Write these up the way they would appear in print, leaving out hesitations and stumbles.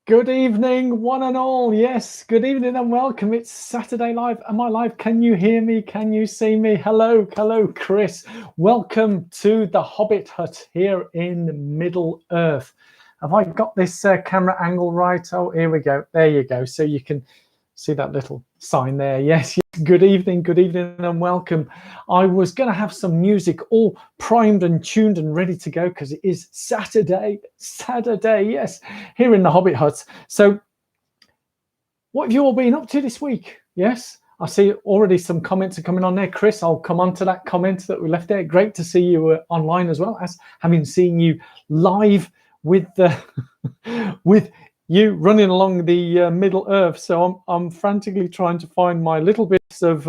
Good evening, one and all. Yes, good evening and welcome. It's Saturday Live. Am I live? Can you hear me? Can you see me? Hello, Chris. Welcome to the Hobbit Hut here in Middle Earth. Have I got this camera angle right? Oh, here we go. There you go. So you can see that little sign there. Yes. Good evening, and welcome. I was going to have some music all primed and tuned and ready to go because it is Saturday, yes, here in the Hobbit Hut. So what have you all been up to this week? Yes, I see already some comments are coming on there. Chris, I'll come on to that comment that we left there. Great to see you online as well as having seen you live with the with you running along the Middle Earth. So I'm frantically trying to find my little bits of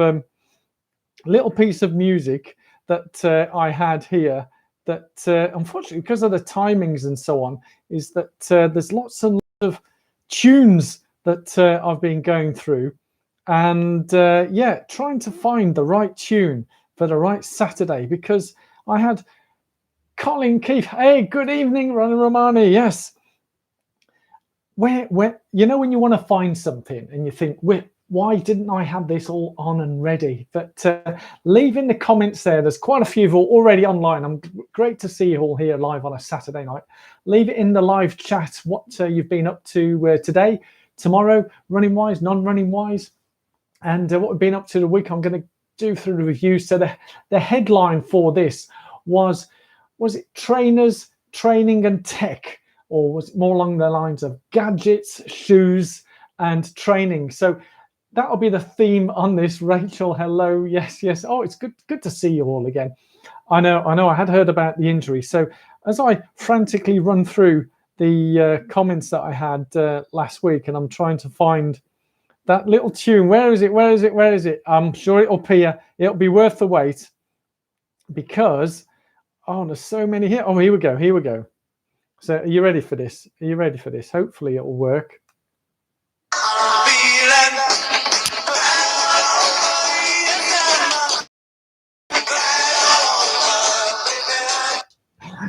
little piece of music that I had here. That unfortunately, because of the timings and so on, is that there's lots and lots of tunes that I've been going through, and yeah, trying to find the right tune for the right Saturday, because I had Colin Keith. Hey, good evening, Ron Romani. Yes. Where you know when you want to find something and you think, why didn't I have this all on and ready? But leave in the comments there. There's quite a few of you already online. I'm great to see you all here live on a Saturday night. Leave it in the live chat what you've been up to today, tomorrow, running wise, non-running wise, and what we've been up to the week. I'm going to do through the review. So the headline for this was it trainers, training and tech? Or was it more along the lines of gadgets, shoes, and training? So that'll be the theme on this. Rachel, hello. Yes. Oh, it's good to see you all again. I know. I had heard about the injury. So as I frantically run through the comments that I had last week, and I'm trying to find that little tune. Where is it? I'm sure it'll appear. It'll be worth the wait, because there's so many here. Oh, here we go. So are you ready for this? Hopefully it'll work.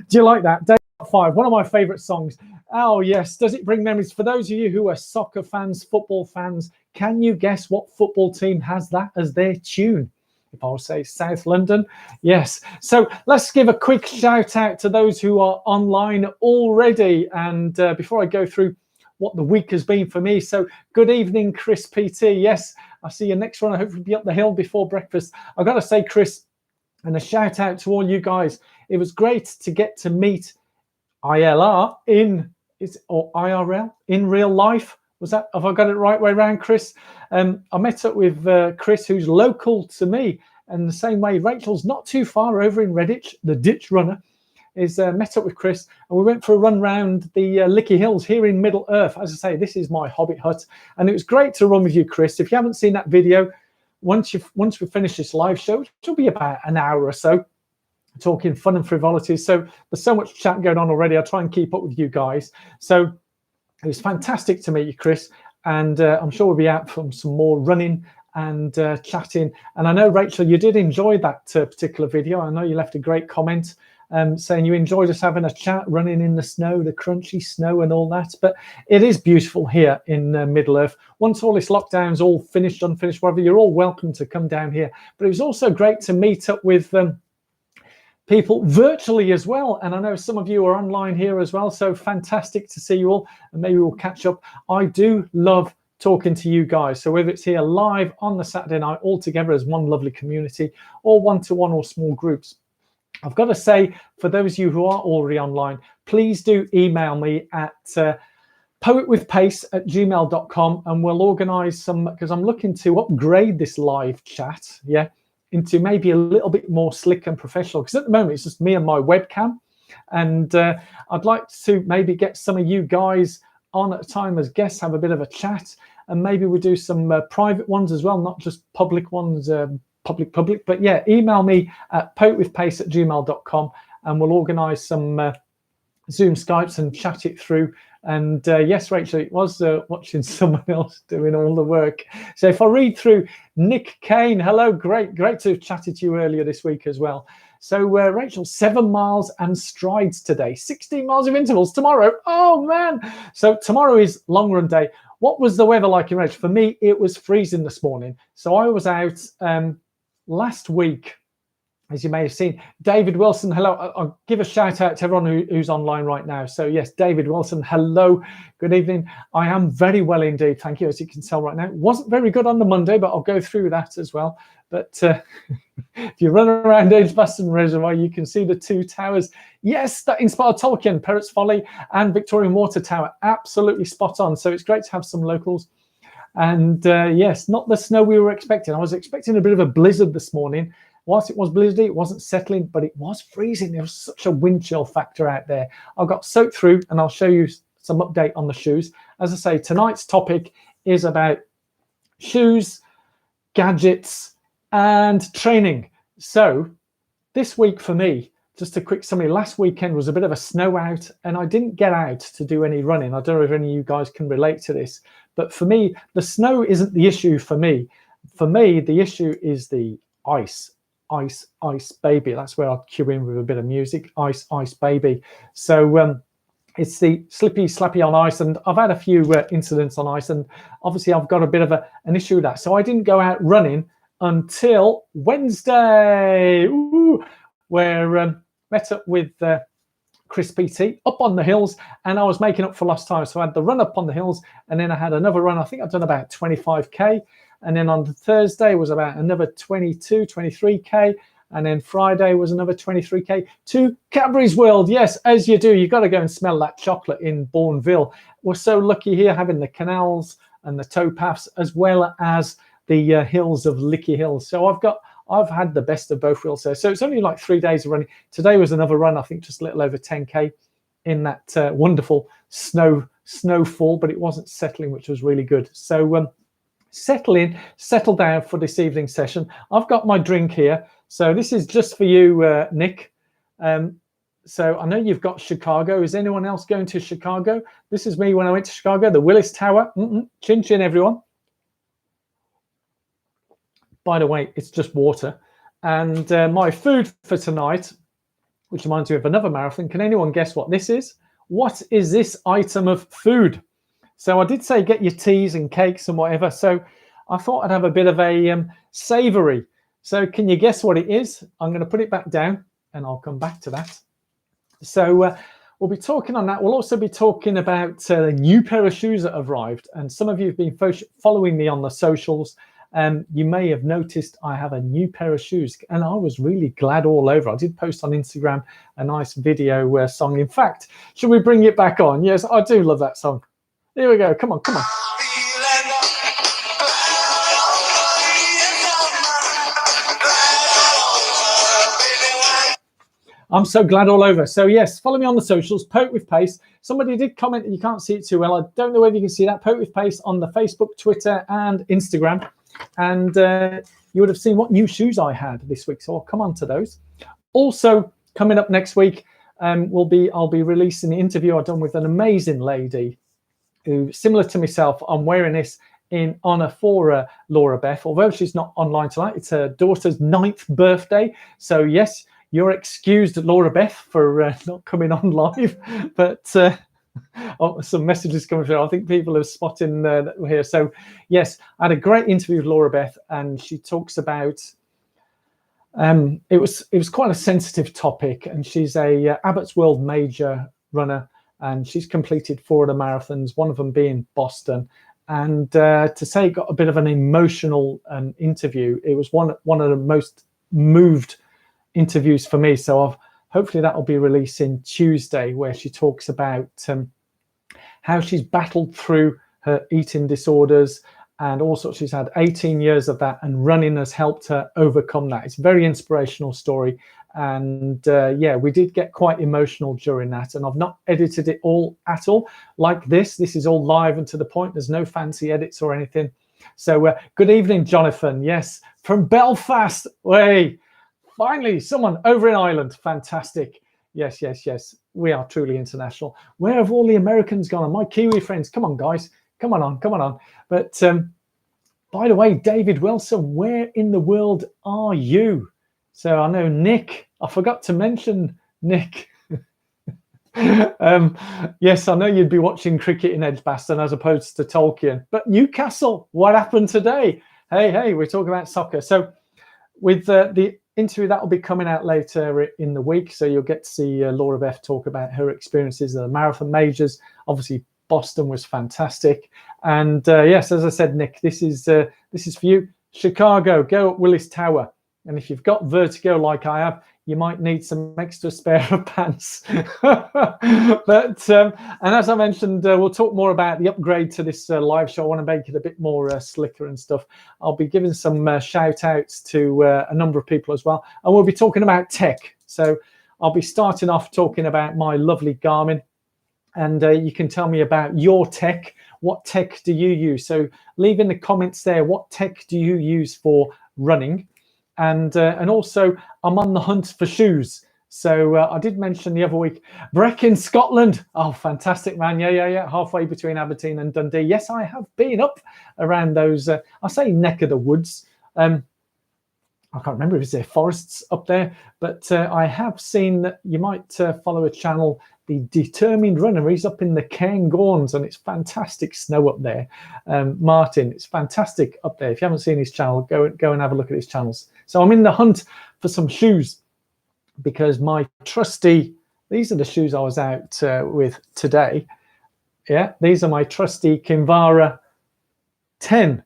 Do you like that? Day 5, one of my favorite songs. Oh, yes. Does it bring memories? For those of you who are soccer fans, football fans, can you guess what football team has that as their tune? If I will say South London, yes. So let's give a quick shout out to those who are online already. And before I go through what the week has been for me, so good evening, Chris PT. Yes, I see you next one. I hope you'll be up the hill before breakfast. I've got to say, Chris, and a shout out to all you guys. It was great to get to meet ILR or IRL in real life. Was that, have I got it right way around, Chris? I met up with Chris, who's local to me, and the same way Rachel's not too far over in Redditch. The ditch runner is met up with Chris, and we went for a run round the Licky Hills here in Middle Earth. As I say, this is my Hobbit Hut, and it was great to run with you, Chris. If you haven't seen that video, once we finish this live show, which will be about an hour or so, talking fun and frivolities. So there's so much chat going on already. I'll try and keep up with you guys. So it was fantastic to meet you, Chris. And I'm sure we'll be out from some more running and chatting. And I know, Rachel, you did enjoy that particular video. I know you left a great comment saying you enjoyed us having a chat, running in the snow, the crunchy snow and all that. But it is beautiful here in Middle Earth. Once all this lockdown's all finished, unfinished, whatever, you're all welcome to come down here. But it was also great to meet up with people virtually as well, and I know some of you are online here as well, so fantastic to see you all, and maybe we'll catch up. I do love talking to you guys, so whether it's here live on the Saturday night all together as one lovely community, or one-to-one or small groups. I've got to say, for those of you who are already online, please do email me at poetwithpace@gmail.com, and we'll organize some, because I'm looking to upgrade this live chat, into maybe a little bit more slick and professional, because at the moment it's just me and my webcam, and I'd like to maybe get some of you guys on at a time as guests, have a bit of a chat, and maybe we'll do some private ones as well, not just public ones, public, but yeah, email me at poetwithpace@gmail.com, and we'll organize some Zoom Skypes and chat it through. And yes, Rachel, it was watching someone else doing all the work. So if I read through, Nick Kane, hello, great to have chatted to you earlier this week as well. So Rachel, 7 miles and strides today, 16 miles of intervals tomorrow. Oh man. So tomorrow is long run day. What was the weather like in Rachel? For me, it was freezing this morning. So I was out last week, as you may have seen. David Wilson, hello. I'll give a shout out to everyone who's online right now. So yes, David Wilson, hello, good evening. I am very well indeed, thank you, as you can tell right now. Wasn't very good on the Monday, but I'll go through that as well. But if you run around Edgbaston Reservoir, you can see the two towers. Yes, that inspired Tolkien, Perrott's Folly and Victorian Water Tower. Absolutely spot on. So it's great to have some locals. And yes, not the snow we were expecting. I was expecting a bit of a blizzard this morning. Whilst it was blizzardy, it wasn't settling, but it was freezing. There was such a wind chill factor out there. I got soaked through, and I'll show you some update on the shoes. As I say, tonight's topic is about shoes, gadgets, and training. So this week for me, just a quick summary, last weekend was a bit of a snow out, and I didn't get out to do any running. I don't know if any of you guys can relate to this, but for me, the snow isn't the issue for me. For me, the issue is the ice. Ice, ice baby. That's where I'll cue in with a bit of music. Ice, ice baby. So it's the slippy, slappy on ice, and I've had a few incidents on ice, and obviously I've got a bit of an issue with that. So I didn't go out running until Wednesday, where met up with Chris PT up on the hills, and I was making up for lost time. So I had the run up on the hills, and then I had another run. I think I've done about 25k. And then on the Thursday was about another 22, 23k. And then Friday was another 23k to Cadbury's World. Yes, as you do, you've got to go and smell that chocolate in Bourneville. We're so lucky here having the canals and the towpaths, as well as the hills of Licky Hills. So I've had the best of both worlds there. So it's only like 3 days of running. Today was another run, I think just a little over 10k in that wonderful snowfall, but it wasn't settling, which was really good. So settle down for this evening session. I've got my drink here. So this is just for you, Nick. So I know you've got Chicago. Is anyone else going to Chicago? This is me when I went to Chicago, the Willis Tower. Chin chin, everyone. By the way, it's just water. And my food for tonight, which reminds me of another marathon. Can anyone guess what this is? What is this item of food? So I did say get your teas and cakes and whatever. So I thought I'd have a bit of a savoury. So can you guess what it is? I'm going to put it back down and I'll come back to that. So we'll be talking on that. We'll also be talking about a new pair of shoes that have arrived. And some of you have been following me on the socials. You may have noticed I have a new pair of shoes, and I was really glad all over. I did post on Instagram a nice video song. In fact, should we bring it back on? Yes, I do love that song. Here we go. Come on, come on. I'm so glad all over. So yes, follow me on the socials, Poke with Pace. Somebody did comment that you can't see it too well. I don't know whether you can see that. Poke with Pace on the Facebook, Twitter, and Instagram. And you would have seen what new shoes I had this week. So I'll come on to those. Also, coming up next week, I'll be releasing the interview I've done with an amazing lady who, similar to myself, I'm wearing this in honor for Laura Beth, although she's not online tonight. It's her daughter's 9th birthday. So yes, you're excused, Laura Beth, for not coming on live. But some messages coming through. I think people are spotting that we're here. So yes, I had a great interview with Laura Beth, and she talks about it was quite a sensitive topic, and she's a Abbott's World major runner, and she's completed 4 of the marathons, one of them being Boston. And to say it got a bit of an emotional interview, it was one of the most moved interviews for me. So hopefully that will be releasing Tuesday, where she talks about how she's battled through her eating disorders and also she's had 18 years of that, and running has helped her overcome that. It's a very inspirational story. And yeah, we did get quite emotional during that, and I've not edited it all at all like this. This is all live and to the point. There's no fancy edits or anything. So good evening, Jonathan. Yes, from Belfast. Way. Finally, someone over in Ireland. Fantastic. Yes, yes, yes. We are truly international. Where have all the Americans gone? And my Kiwi friends, come on, guys. Come on, come on. But by the way, David Wilson, where in the world are you? So I know Nick, I forgot to mention, Nick. Yes, I know you'd be watching cricket in Edgbaston as opposed to Tolkien, but Newcastle, what happened today? Hey, we're talking about soccer. So with the interview that will be coming out later in the week, so you'll get to see Laura Beth talk about her experiences at the marathon majors. Obviously, Boston was fantastic, and yes, as I said, Nick, this is for you. Chicago, go at Willis Tower, and if you've got vertigo like I have, you might need some extra spare of pants. But and as I mentioned, we'll talk more about the upgrade to this live show. I want to make it a bit more slicker and stuff. I'll be giving some shout outs to a number of people as well, and we'll be talking about tech. So I'll be starting off talking about my lovely Garmin, and you can tell me about your tech. What tech do you use? So leave in the comments there, what tech do you use for running? And also, I'm on the hunt for shoes. So I did mention the other week, Brecon, Scotland. Oh, fantastic, man. Yeah. Halfway between Aberdeen and Dundee. Yes, I have been up around those, I say neck of the woods. I can't remember if there forests up there, but I have seen that you might follow a channel, The Determined Runner. He's up in the Cairngorms, and it's fantastic snow up there. Martin, it's fantastic up there. If you haven't seen his channel, go and have a look at his channels. So I'm in the hunt for some shoes because my trusty, these are the shoes I was out with today. Yeah, these are my trusty Kinvara 10.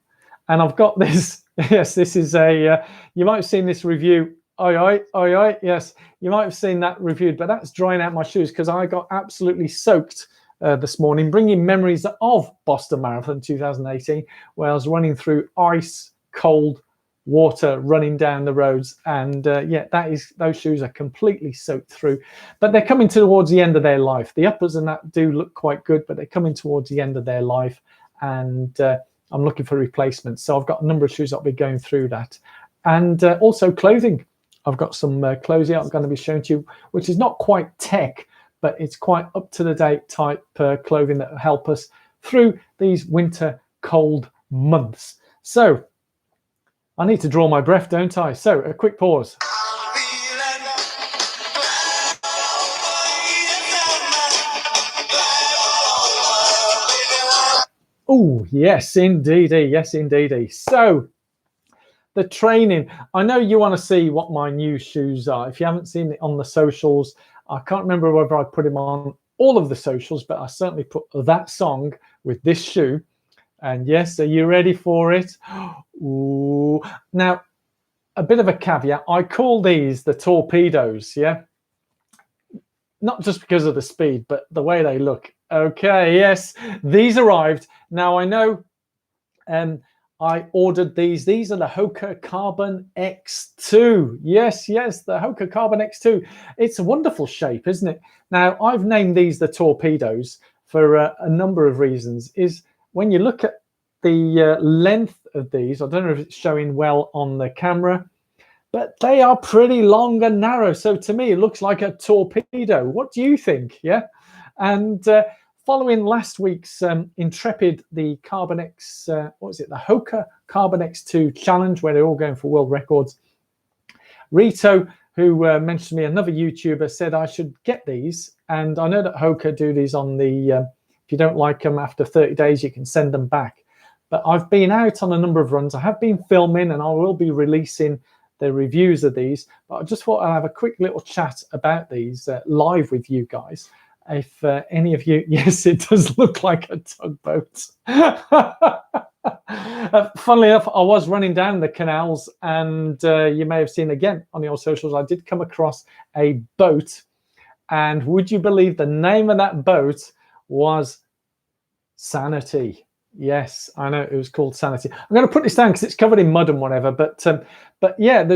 And I've got this. Yes, this is a, you might have seen this review. Oi, yes, you might have seen that reviewed, but that's drying out my shoes because I got absolutely soaked this morning, bringing memories of Boston Marathon 2018, where I was running through ice, cold water, running down the roads. And yeah, those shoes are completely soaked through, but they're coming towards the end of their life. The uppers and that do look quite good, but they're coming towards the end of their life. And I'm looking for replacements. So I've got a number of shoes that'll be going through that. And also clothing. I've got some clothes here I'm going to be showing to you, which is not quite tech, but it's quite up-to-the-date type clothing that will help us through these winter cold months. So I need to draw my breath, don't I? So a quick pause. Oh, yes, indeedy. Yes, indeedy. So the training. I know you want to see what my new shoes are. If you haven't seen it on the socials, I can't remember whether I put them on all of the socials, but I certainly put that song with this shoe. And yes, are you ready for it? Ooh. Now, a bit of a caveat. I call these the torpedoes, yeah? Not just because of the speed, but the way they look. Okay, yes, these arrived. Now, I know I ordered these. These are the Hoka Carbon X2. Yes, the Hoka Carbon X2. It's a wonderful shape, isn't it? Now, I've named these the torpedoes for a number of reasons. Is when you look at the length of these, I don't know if it's showing well on the camera, but they are pretty long and narrow. So to me, it looks like a torpedo. What do you think? Yeah. And following last week's Intrepid, the Carbon X, the Hoka Carbon X2 challenge, where they're all going for world records, Rito, who mentioned me, another YouTuber, said I should get these. And I know that Hoka do these on the, if you don't like them after 30 days, you can send them back. But I've been out on a number of runs. I have been filming, and I will be releasing the reviews of these. But I just thought I'd have a quick little chat about these live with you guys. If any of you, yes, it does look like a tugboat. Funnily enough, I was running down the canals, and you may have seen again on your socials, I did come across a boat. And would you believe the name of that boat was Sanity? Yes, I know it was called Sanity. I'm going to put this down because it's covered in mud and whatever. But yeah,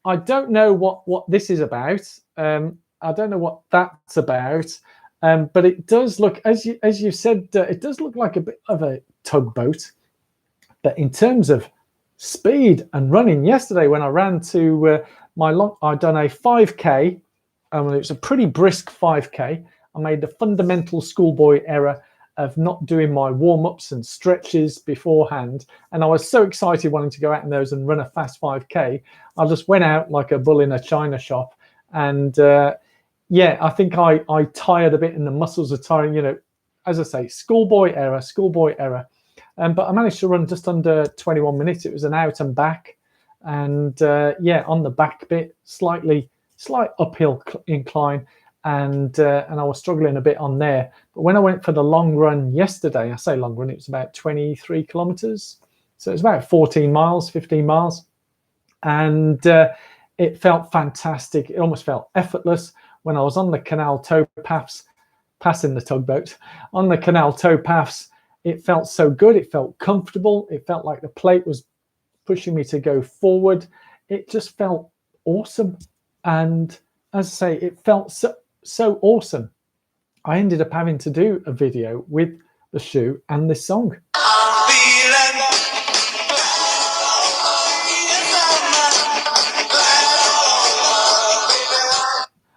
I don't know what this is about. I don't know what that's about. But it does look, as you said, it does look like a bit of a tugboat. But in terms of speed and running, yesterday when I ran to I'd done a 5K. It was a pretty brisk 5K. I made the fundamental schoolboy error of not doing my warm-ups and stretches beforehand. And I was so excited wanting to go out in those and run a fast 5K. I just went out like a bull in a china shop And yeah, I think I tired a bit, and the muscles are tiring. You know, as I say, schoolboy error. But I managed to run just under 21 minutes. It was an out and back, and yeah, on the back bit, slight uphill incline, and I was struggling a bit on there. But when I went for the long run yesterday, I say long run, it was about 23 kilometers, so it's about 15 miles, and it felt fantastic. It almost felt effortless when I was on the canal tow paths, passing the tugboat on the canal tow paths. It felt so good. It felt comfortable. It felt like the plate was pushing me to go forward. It just felt awesome. And as I say, it felt so awesome. I ended up having to do a video with the shoe and this song.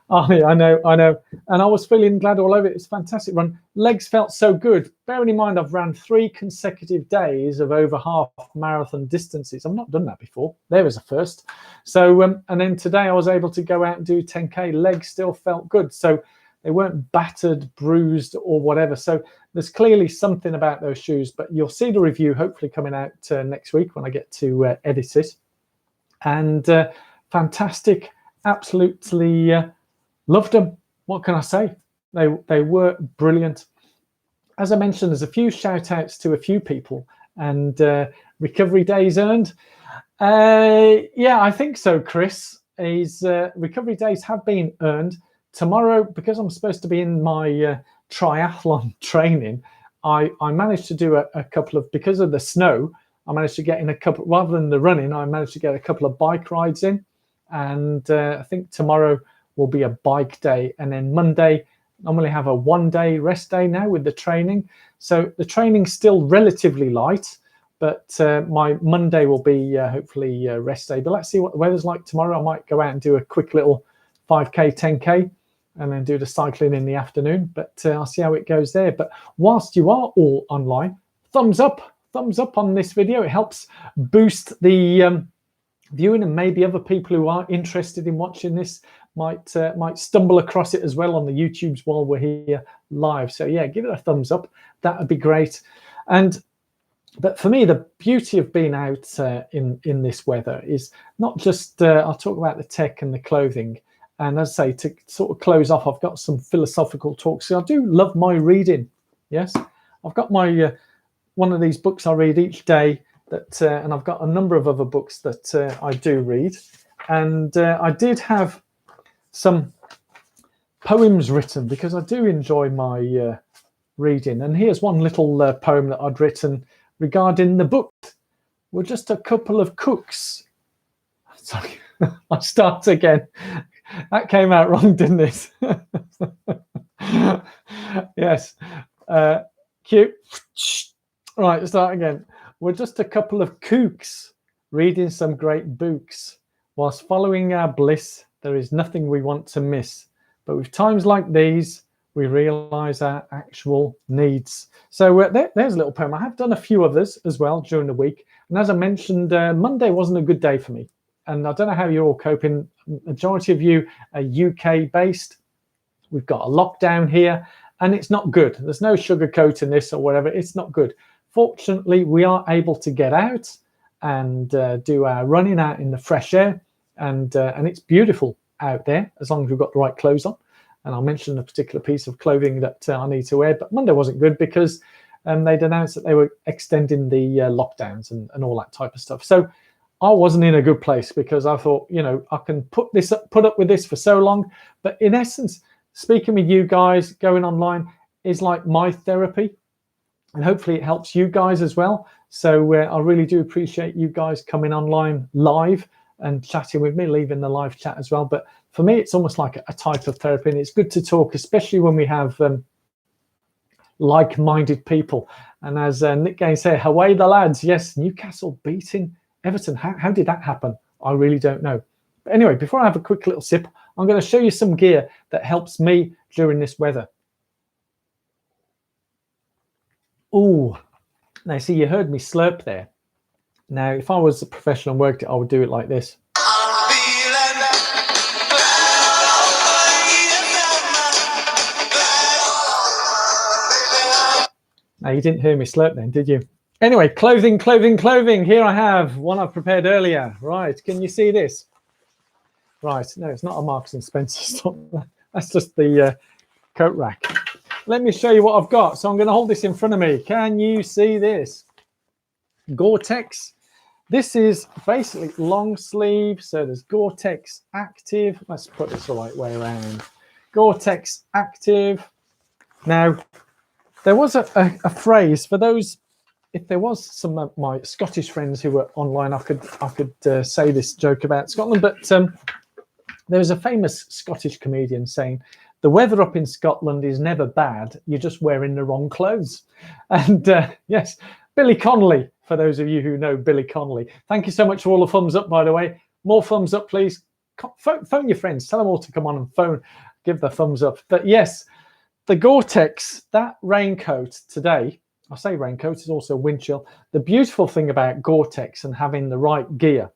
Oh, yeah, I know. And I was feeling glad all over it. It's a fantastic run. Legs felt so good. Bearing in mind, I've ran 3 consecutive days of over half marathon distances. I've not done that before. There was a first. So, and then today I was able to go out and do 10K. Legs still felt good. So they weren't battered, bruised, or whatever. So there's clearly something about those shoes. But you'll see the review hopefully coming out next week when I get to edit it. And fantastic. Absolutely loved them. What can I say? They were brilliant. As I mentioned, there's a few shout outs to a few people, and recovery days earned. Yeah, I think so, Chris. Recovery days have been earned. Tomorrow, because I'm supposed to be in my triathlon training, I managed to do a couple of, because of the snow, I managed to get in a couple, rather than the running, I managed to get a couple of bike rides in. And I think tomorrow will be a bike day, and then Monday normally have a 1-day rest day now with the training. So the training's still relatively light, but my Monday will be hopefully rest day. But let's see what the weather's like tomorrow. I might go out and do a quick little 5K, 10K, and then do the cycling in the afternoon. But I'll see how it goes there. But whilst you are all online, thumbs up on this video. It helps boost the viewing, and maybe other people who are interested in watching this might stumble across it as well on the YouTubes while we're here live. So yeah, give it a thumbs up. That would be great. But for me, the beauty of being out in this weather is not just I'll talk about the tech and the clothing. And as I say, to sort of close off, I've got some philosophical talks. So I do love my reading. Yes, I've got my one of these books I read each day. And I've got a number of other books that I do read, and I did have some poems written because I do enjoy my reading. And here's one little poem that I'd written regarding the book. We're just a couple of cooks. Sorry, I'll start again. That came out wrong, didn't it? Yes. Cute. Right, let's start again. We're just a couple of kooks reading some great books. Whilst following our bliss, there is nothing we want to miss. But with times like these, we realise our actual needs. So there's a little poem. I have done a few others as well during the week. And as I mentioned, Monday wasn't a good day for me. And I don't know how you're all coping. Majority of you are UK based. We've got a lockdown here, and it's not good. There's no sugarcoating this or whatever. It's not good. Fortunately, we are able to get out and do our running out in the fresh air, and it's beautiful out there as long as we've got the right clothes on. And I'll mention a particular piece of clothing that I need to wear. But Monday wasn't good because they'd announced that they were extending the lockdowns and all that type of stuff. So I wasn't in a good place because I thought, you know, I can put up with this for so long. But in essence, speaking with you guys, going online is like my therapy. And hopefully it helps you guys as well. So I really do appreciate you guys coming online live and chatting with me, leaving the live chat as well. But for me, it's almost like a type of therapy. And it's good to talk, especially when we have like-minded people. And as Nick Gaines said, away the lads. Yes, Newcastle beating Everton. How did that happen? I really don't know. But anyway, before I have a quick little sip, I'm going to show you some gear that helps me during this weather. Oh, now see, you heard me slurp there. Now, if I was a professional and worked it, I would do it like this. Now, you didn't hear me slurp then, did you? Anyway, clothing. Here I have one I've prepared earlier. Right, can you see this? Right, no, it's not a Marks and Spencer stock. That's just the coat rack. Let me show you what I've got. So I'm going to hold this in front of me. Can you see this? Gore-Tex. This is basically long sleeve. So there's Gore-Tex Active. Let's put this the right way around. Gore-Tex Active. Now, there was a phrase for those. If there was some of my Scottish friends who were online, I could say this joke about Scotland. But there was a famous Scottish comedian saying, "The weather up in Scotland is never bad. You're just wearing the wrong clothes." And yes, Billy Connolly. For those of you who know Billy Connolly, thank you so much for all the thumbs up. By the way, more thumbs up, please. Phone your friends. Tell them all to come on and give the thumbs up. But yes, the Gore-Tex, that raincoat today. I say raincoat, is also wind chill. The beautiful thing about Gore-Tex and having the right gear,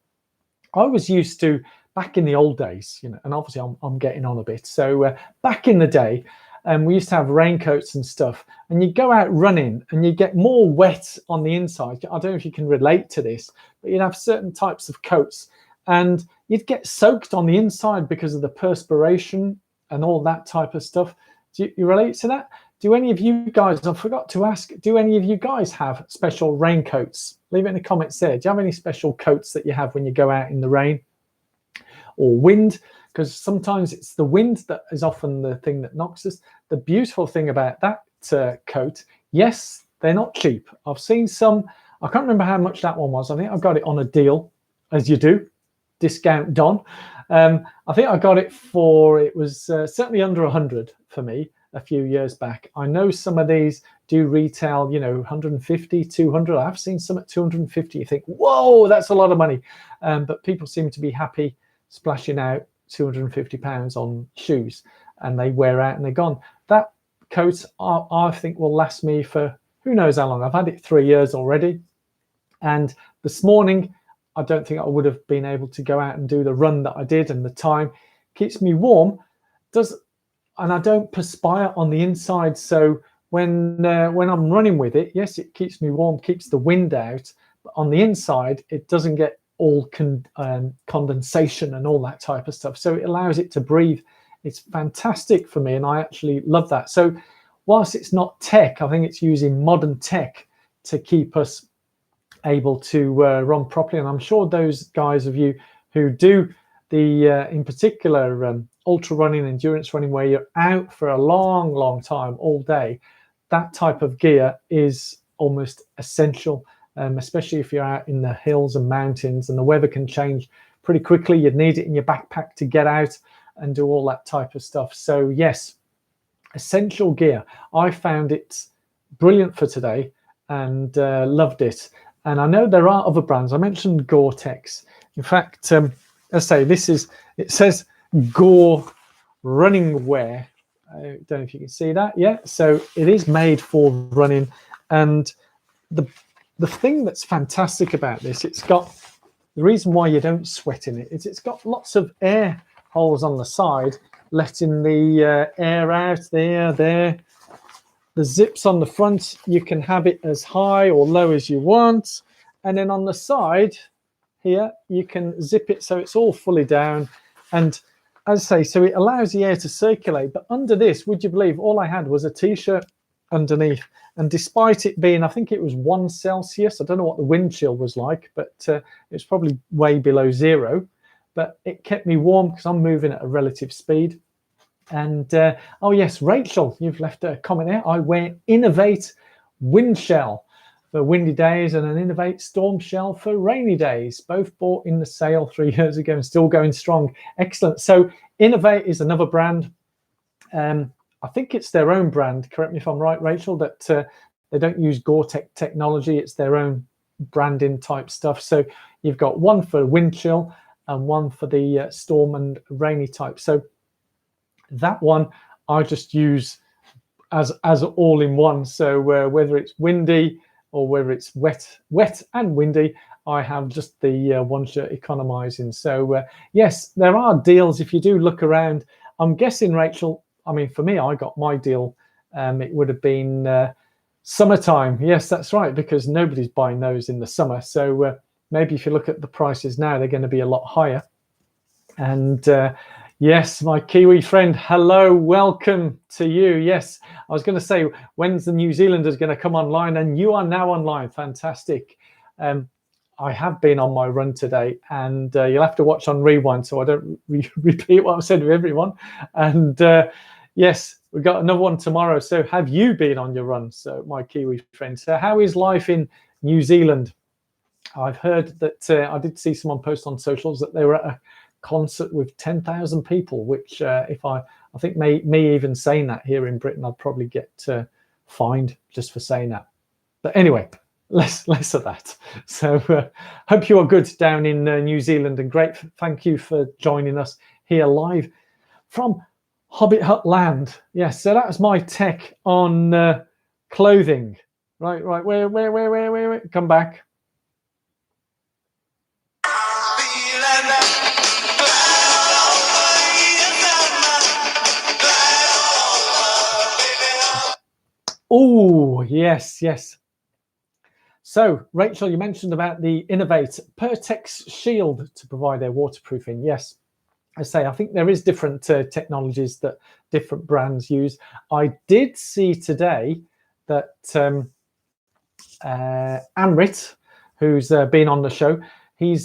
I was used to back in the old days, and obviously I'm getting on a bit. So back in the day, we used to have raincoats and stuff, and you go out running and you get more wet on the inside. I don't know if you can relate to this, but you'd have certain types of coats and you'd get soaked on the inside because of the perspiration and all that type of stuff. Do you relate to that? Do any of you guys, I forgot to ask, do any of you guys have special raincoats? Leave it in the comments there. Do you have any special coats that you have when you go out in the rain or wind? Because sometimes it's the wind that is often the thing that knocks us. The beautiful thing about that coat, yes, they're not cheap. I've seen some, I can't remember how much that one was. I think I got it on a deal, as you do, discount done. I think I got it for, it was certainly under 100 for me a few years back. I know some of these do retail, 150, 200. I've seen some at 250. You think, whoa, that's a lot of money. But people seem to be happy splashing out £250 on shoes, and they wear out and they're gone. That coat, I think, will last me for who knows how long. I've had it 3 years already. And this morning, I don't think I would have been able to go out and do the run that I did, and the time keeps me warm. And I don't perspire on the inside. So when I'm running with it, yes, it keeps me warm, keeps the wind out. But on the inside, it doesn't get all condensation and all that type of stuff. So it allows it to breathe. It's fantastic for me, and I actually love that. So whilst it's not tech, I think it's using modern tech to keep us able to run properly. And I'm sure those guys of you who do the, in particular, ultra running, endurance running, where you're out for a long time, all day, that type of gear is almost essential, especially if you're out in the hills and mountains and the weather can change pretty quickly. You'd need it in your backpack to get out and do all that type of stuff. So yes, essential gear. I found it brilliant for today and loved it. And I know there are other brands. I mentioned Gore-Tex. In fact, let's say it says Gore running wear. I don't know if you can see that. Yeah, so it is made for running. And the thing that's fantastic about this, it's got, the reason why you don't sweat in it is it's got lots of air holes on the side, letting the air out there. The zips on the front, you can have it as high or low as you want. And then on the side here, you can zip it so it's all fully down. And as I say, so it allows the air to circulate. But under this, would you believe, all I had was a t-shirt underneath. And despite it being, I think it was 1 Celsius, I don't know what the wind chill was like, but it's probably way below 0. But it kept me warm because I'm moving at a relative speed. And oh yes, Rachel, you've left a comment there. I wear Innovate wind shell for windy days and an Innovate storm shell for rainy days. Both bought in the sale 3 years ago and still going strong. Excellent. So Innovate is another brand. I think it's their own brand. Correct me if I'm right, Rachel, that they don't use Gore-Tex technology. It's their own branding type stuff. So you've got one for wind chill and one for the storm and rainy type. So that one I just use as all in one. So whether it's windy or whether it's wet and windy, I have just the one shirt economizing. So yes, there are deals if you do look around. I'm guessing, Rachel, I mean, for me, I got my deal. It would have been Summertime, yes, that's right, because nobody's buying those in the summer. So maybe if you look at the prices now, they're going to be a lot higher. And yes, my Kiwi friend, hello, welcome to you. Yes, I was going to say, when's the New Zealanders going to come online? And you are now online. Fantastic. I have been on my run today, and you'll have to watch on rewind so I don't repeat what I've said with everyone. And yes, we've got another one tomorrow. So have you been on your run? So my Kiwi friend, so how is life in New Zealand? I've heard that I did see someone post on socials that they were at a concert with 10,000 people, which if I think me even saying that here in Britain, I'd probably get fined just for saying that. But anyway, less of that. So hope you are good down in New Zealand, and great. Thank you for joining us here live from Hobbit Hut Land. Yes, so that's my tech on clothing. Right. Where? Come back. Oh, yes. So, Rachel, you mentioned about the Innovate Pertex Shield to provide their waterproofing. Yes, I think there is different technologies that different brands use. I did see today that Amrit, who's been on the show, he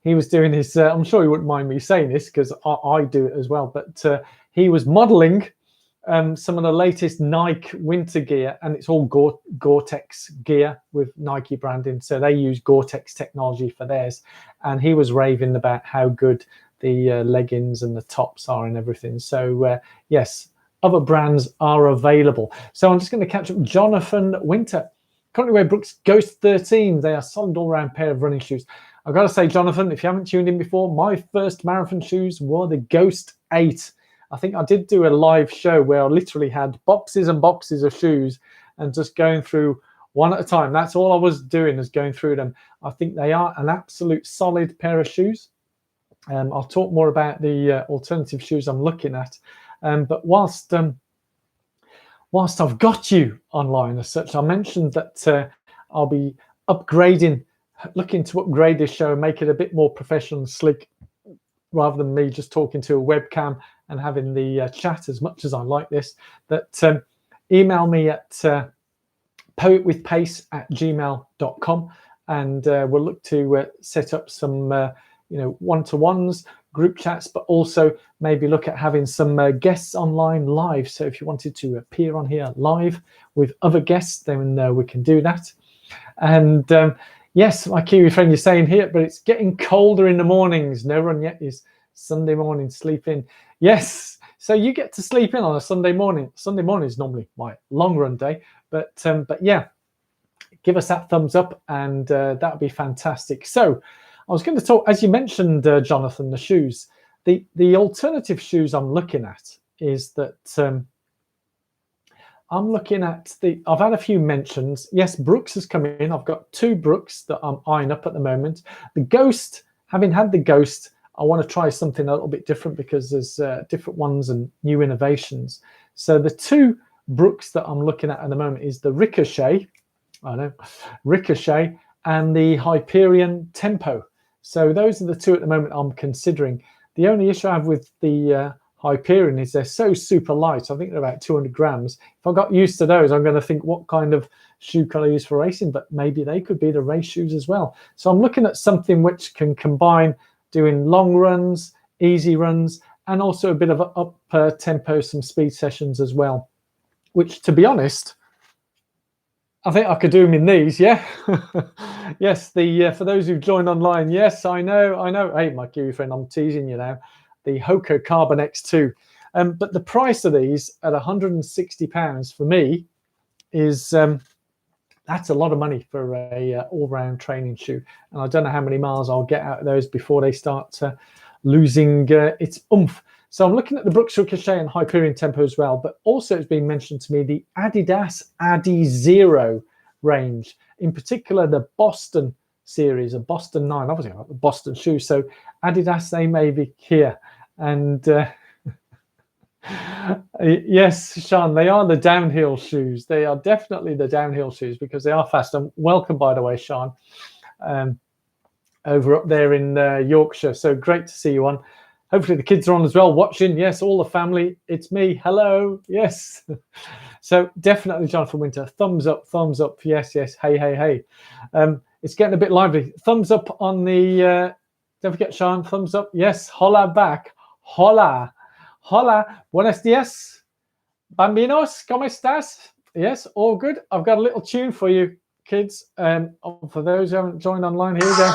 was doing his. I'm sure he wouldn't mind me saying this because I do it as well. But he was modelling some of the latest Nike winter gear, and it's all Gore-Tex gear with Nike branding. So they use Gore-Tex technology for theirs, and he was raving about how good the leggings and the tops are and everything. So yes, other brands are available. So I'm just going to catch up. Jonathan Winter currently wear Brooks Ghost 13. They are solid all-round pair of running shoes. I've got to say, Jonathan, if you haven't tuned in before, my first marathon shoes were the Ghost 8. I think I did do a live show where I literally had boxes and boxes of shoes and just going through one at a time. That's all I was doing, is going through them. I think they are an absolute solid pair of shoes. I'll talk more about the alternative shoes I'm looking at. But whilst I've got you online as such, I mentioned that I'll be looking to upgrade this show and make it a bit more professional and slick, rather than me just talking to a webcam and having the chat. As much as I like this, that email me at poetwithpace@gmail.com, and we'll look to set up some one-to-ones, group chats, but also maybe look at having some guests online live. So if you wanted to appear on here live with other guests, then we can do that. And yes, my Kiwi friend, you're saying here, but it's getting colder in the mornings. No run yet is Sunday morning, sleep in. Yes, so you get to sleep in on a Sunday morning. Sunday morning is normally my long run day, but yeah, give us that thumbs up, and that would be fantastic. So I was going to talk, as you mentioned, Jonathan, the shoes. The alternative shoes I'm looking at is that I'm looking at I've had a few mentions. Yes, Brooks has come in. I've got 2 Brooks that I'm eyeing up at the moment. The Ghost, having had the Ghost, I want to try something a little bit different because there's different ones and new innovations. So the 2 Brooks that I'm looking at the moment is the Ricochet and the Hyperion Tempo. So those are the 2 at the moment I'm considering. The only issue I have with the Hyperion is they're so super light. I think they're about 200 grams. If I got used to those, I'm going to think, what kind of shoe can I use for racing? But maybe they could be the race shoes as well. So I'm looking at something which can combine doing long runs, easy runs, and also a bit of up tempo, some speed sessions as well, which, to be honest, I think I could do them in these. Yeah. Yes, for those who've joined online, yes, I know. Hey, my Kiwi friend, I'm teasing you now. The Hoka Carbon X2. But the price of these at £160 for me is that's a lot of money for a all-round training shoe. And I don't know how many miles I'll get out of those before they start losing its oomph. So I'm looking at the Brooks Ricochet and Hyperion Tempo as well, but also it's been mentioned to me the Adidas Adizero range, in particular the Boston series, a Boston 9, obviously like the Boston shoe. So Adidas, they may be here. And Yes, Sean, they are the downhill shoes. They are definitely the downhill shoes because they are fast. And welcome, by the way, Sean, over up there in Yorkshire. So great to see you on. Hopefully the kids are on as well, watching. Yes, all the family. It's me. Hello. Yes. So definitely, Jonathan Winter. Thumbs up. Thumbs up. Yes, yes. Hey, hey, hey. It's getting a bit lively. Thumbs up on the. Don't forget, Sean. Thumbs up. Yes. Holla back. Holla. Hola, buenos días, bambinos, ¿cómo estás? Yes, all good. I've got a little tune for you, kids. For those who haven't joined online, here we go.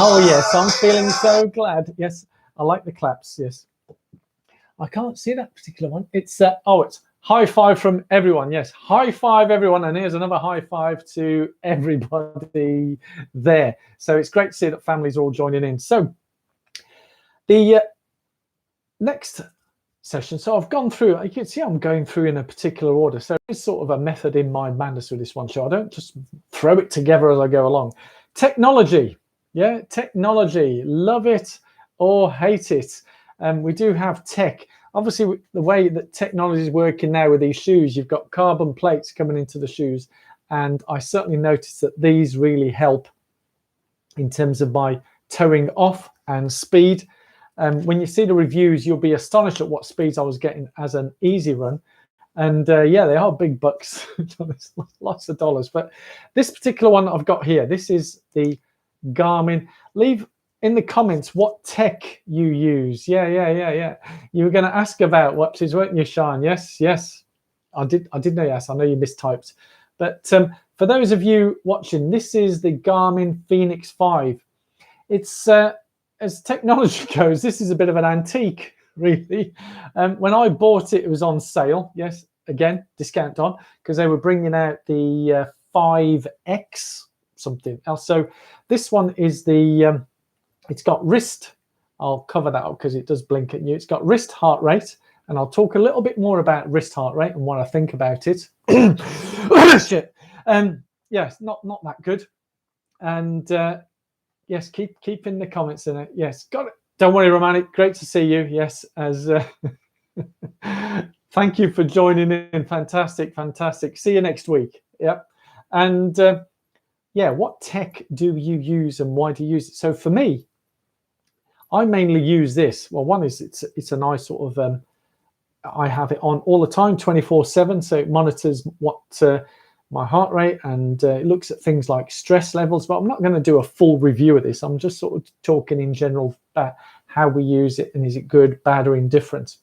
Oh, yes, I'm feeling so glad. Yes, I like the claps, yes. I can't see that particular one. It's, it's high five from everyone. Yes, high five, everyone. And here's another high five to everybody there. So it's great to see that families are all joining in. So the next session. So I've gone through, you can see I'm going through in a particular order. So it's sort of a method in my madness with this one show. I don't just throw it together as I go along. Technology. Yeah, technology. Love it or hate it. We do have tech. Obviously, the way that technology is working now with these shoes, you've got carbon plates coming into the shoes. And I certainly noticed that these really help in terms of my towing off and speed. When you see the reviews, you'll be astonished at what speeds I was getting as an easy run. And yeah, they are big bucks, lots of dollars. But this particular one I've got here, this is the Garmin. Leave in the comments what tech you use. Yeah. You were going to ask about watches, weren't you, Sean? Yes. I did know yes. I know you mistyped. But for those of you watching, this is the Garmin Phoenix 5. It's as technology goes, this is a bit of an antique, really. When I bought it, it was on sale. Yes, again, discount on, because they were bringing out the 5X something else. So this one is the, it's got wrist. I'll cover that up because it does blink at you. It's got wrist heart rate, and I'll talk a little bit more about wrist heart rate and what I think about it. Shit. Yes, not that good. And yes, keep in the comments in it. Yes, got it. Don't worry, Romantic. Great to see you. Yes, as thank you for joining in. Fantastic. See you next week. Yep. And yeah, what tech do you use and why do you use it? So for me, I mainly use this. Well, one is it's a nice sort of I have it on all the time, 24/7. So it monitors what my heart rate, and it looks at things like stress levels. But I'm not going to do a full review of this. I'm just sort of talking in general about how we use it and is it good, bad, or indifferent.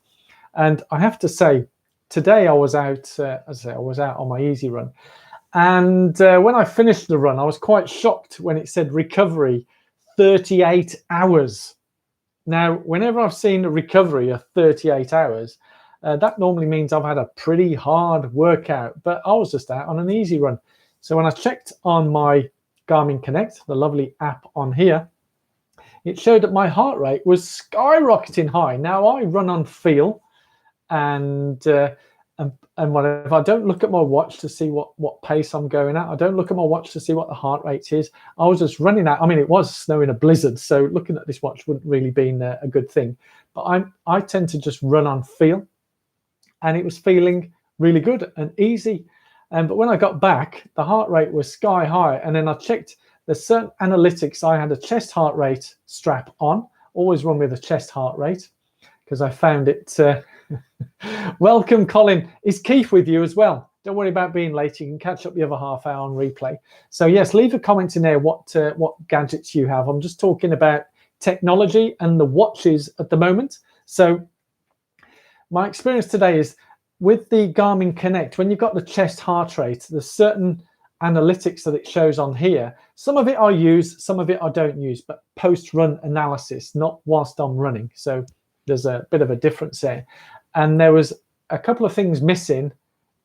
And I have to say, today I was out, as I say, I was out on my easy run. And when I finished the run, I was quite shocked when it said recovery 38 hours. Now, whenever I've seen a recovery of 38 hours, that normally means I've had a pretty hard workout, but I was just out on an easy run. So when I checked on my Garmin Connect, the lovely app on here, it showed that my heart rate was skyrocketing high. Now I run on feel, and whatever. I don't look at my watch to see what pace I'm going at. I don't look at my watch to see what the heart rate is. I was just running out. I mean, it was snowing a blizzard, so looking at this watch wouldn't really been a good thing. But I tend to just run on feel, and it was feeling really good and easy. But when I got back, the heart rate was sky high. And then I checked the certain analytics. I had a chest heart rate strap on. Always run with a chest heart rate because I found it. Welcome, Colin. Is Keith with you as well? Don't worry about being late. You can catch up the other half hour on replay. So yes, leave a comment in there what gadgets you have. I'm just talking about technology and the watches at the moment. So my experience today is with the Garmin Connect, when you've got the chest heart rate, there's certain analytics that it shows on here. Some of it I use, some of it I don't use, but post-run analysis, not whilst I'm running. So there's a bit of a difference there. And there was a couple of things missing,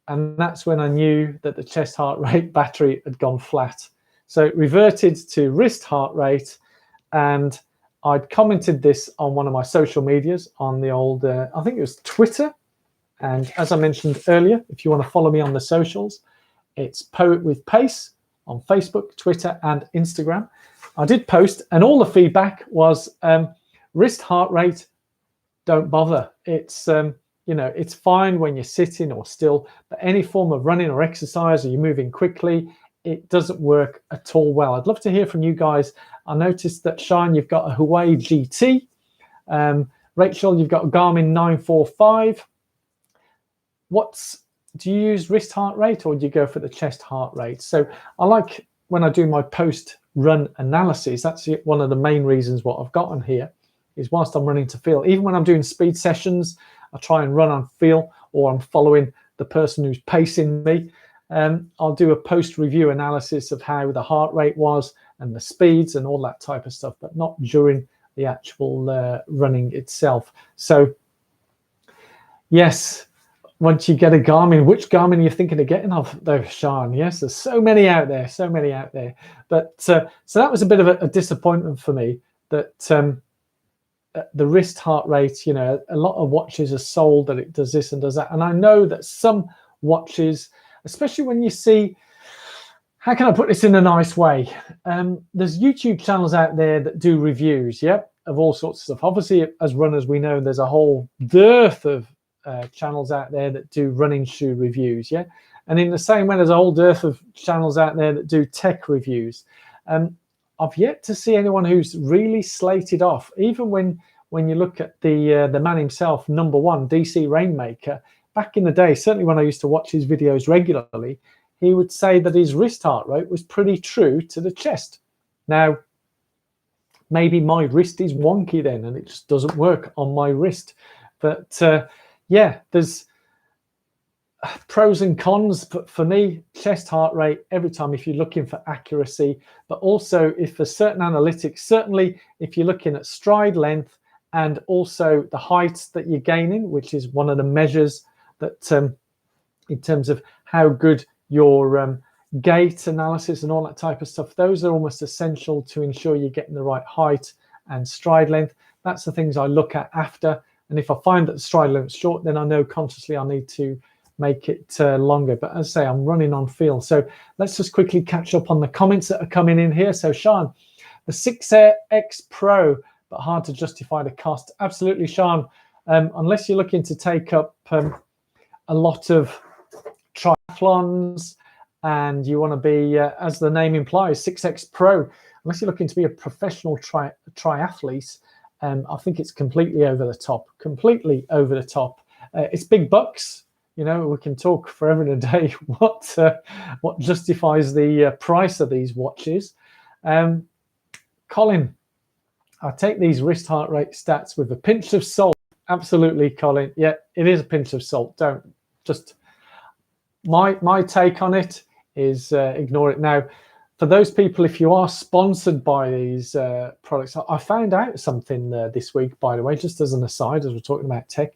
and that's when I knew that the chest heart rate battery had gone flat. So it reverted to wrist heart rate, and I'd commented this on one of my social medias on the old, I think it was Twitter. And as I mentioned earlier, if you want to follow me on the socials, it's Poet with Pace on Facebook, Twitter, and Instagram. I did post, and all the feedback was wrist heart rate, don't bother. It's you know, it's fine when you're sitting or still, but any form of running or exercise, or you're moving quickly, it doesn't work at all well. I'd love to hear from you guys. I noticed that Sean, you've got a Huawei GT. Rachel, you've got a Garmin 945. Do you use wrist heart rate, or do you go for the chest heart rate? So I like, when I do my post-run analysis, that's one of the main reasons what I've got on here, is whilst I'm running to feel. Even when I'm doing speed sessions, I try and run on feel, or I'm following the person who's pacing me. I'll do a post-review analysis of how the heart rate was and the speeds and all that type of stuff, but not during the actual running itself. So yes, once you get a Garmin, which Garmin are you thinking of getting off though, Sean? Yes, there's so many out there, so many out there. But so that was a bit of a disappointment for me, that the wrist heart rate, you know, a lot of watches are sold that it does this and does that. And I know that some watches, especially when you see, how can I put this in a nice way? There's YouTube channels out there that do reviews, yep, of all sorts of stuff. Obviously, as runners, we know there's a whole dearth of channels out there that do running shoe reviews, yeah. And in the same way, there's a whole dearth of channels out there that do tech reviews. I've yet to see anyone who's really slated off. Even when you look at the man himself, number one, DC Rainmaker, back in the day, certainly when I used to watch his videos regularly, he would say that his wrist heart rate was pretty true to the chest. Now, maybe my wrist is wonky then, and it just doesn't work on my wrist. But yeah, there's pros and cons. But for me, chest heart rate every time, if you're looking for accuracy, but also if for certain analytics, certainly if you're looking at stride length and also the height that you're gaining, which is one of the measures that in terms of how good your gait analysis and all that type of stuff, those are almost essential to ensure you're getting the right height and stride length. That's the things I look at after. And if I find that the stride length's short, then I know consciously I need to make it longer. But as I say, I'm running on feel. So let's just quickly catch up on the comments that are coming in here. So Sean, the 6X Pro, but hard to justify the cost. Absolutely, Sean. Unless you're looking to take up a lot of triathlons and you want to be, as the name implies, 6X Pro, unless you're looking to be a professional triathlete, I think it's completely over the top, It's big bucks. You know, we can talk forever and a day what justifies the price of these watches. Colin, I take these wrist heart rate stats with a pinch of salt. Absolutely, Colin. Yeah, it is a pinch of salt. Don't just, my take on it is ignore it. Now, for those people, if you are sponsored by these products, I found out something this week, by the way, just as an aside, as we're talking about tech.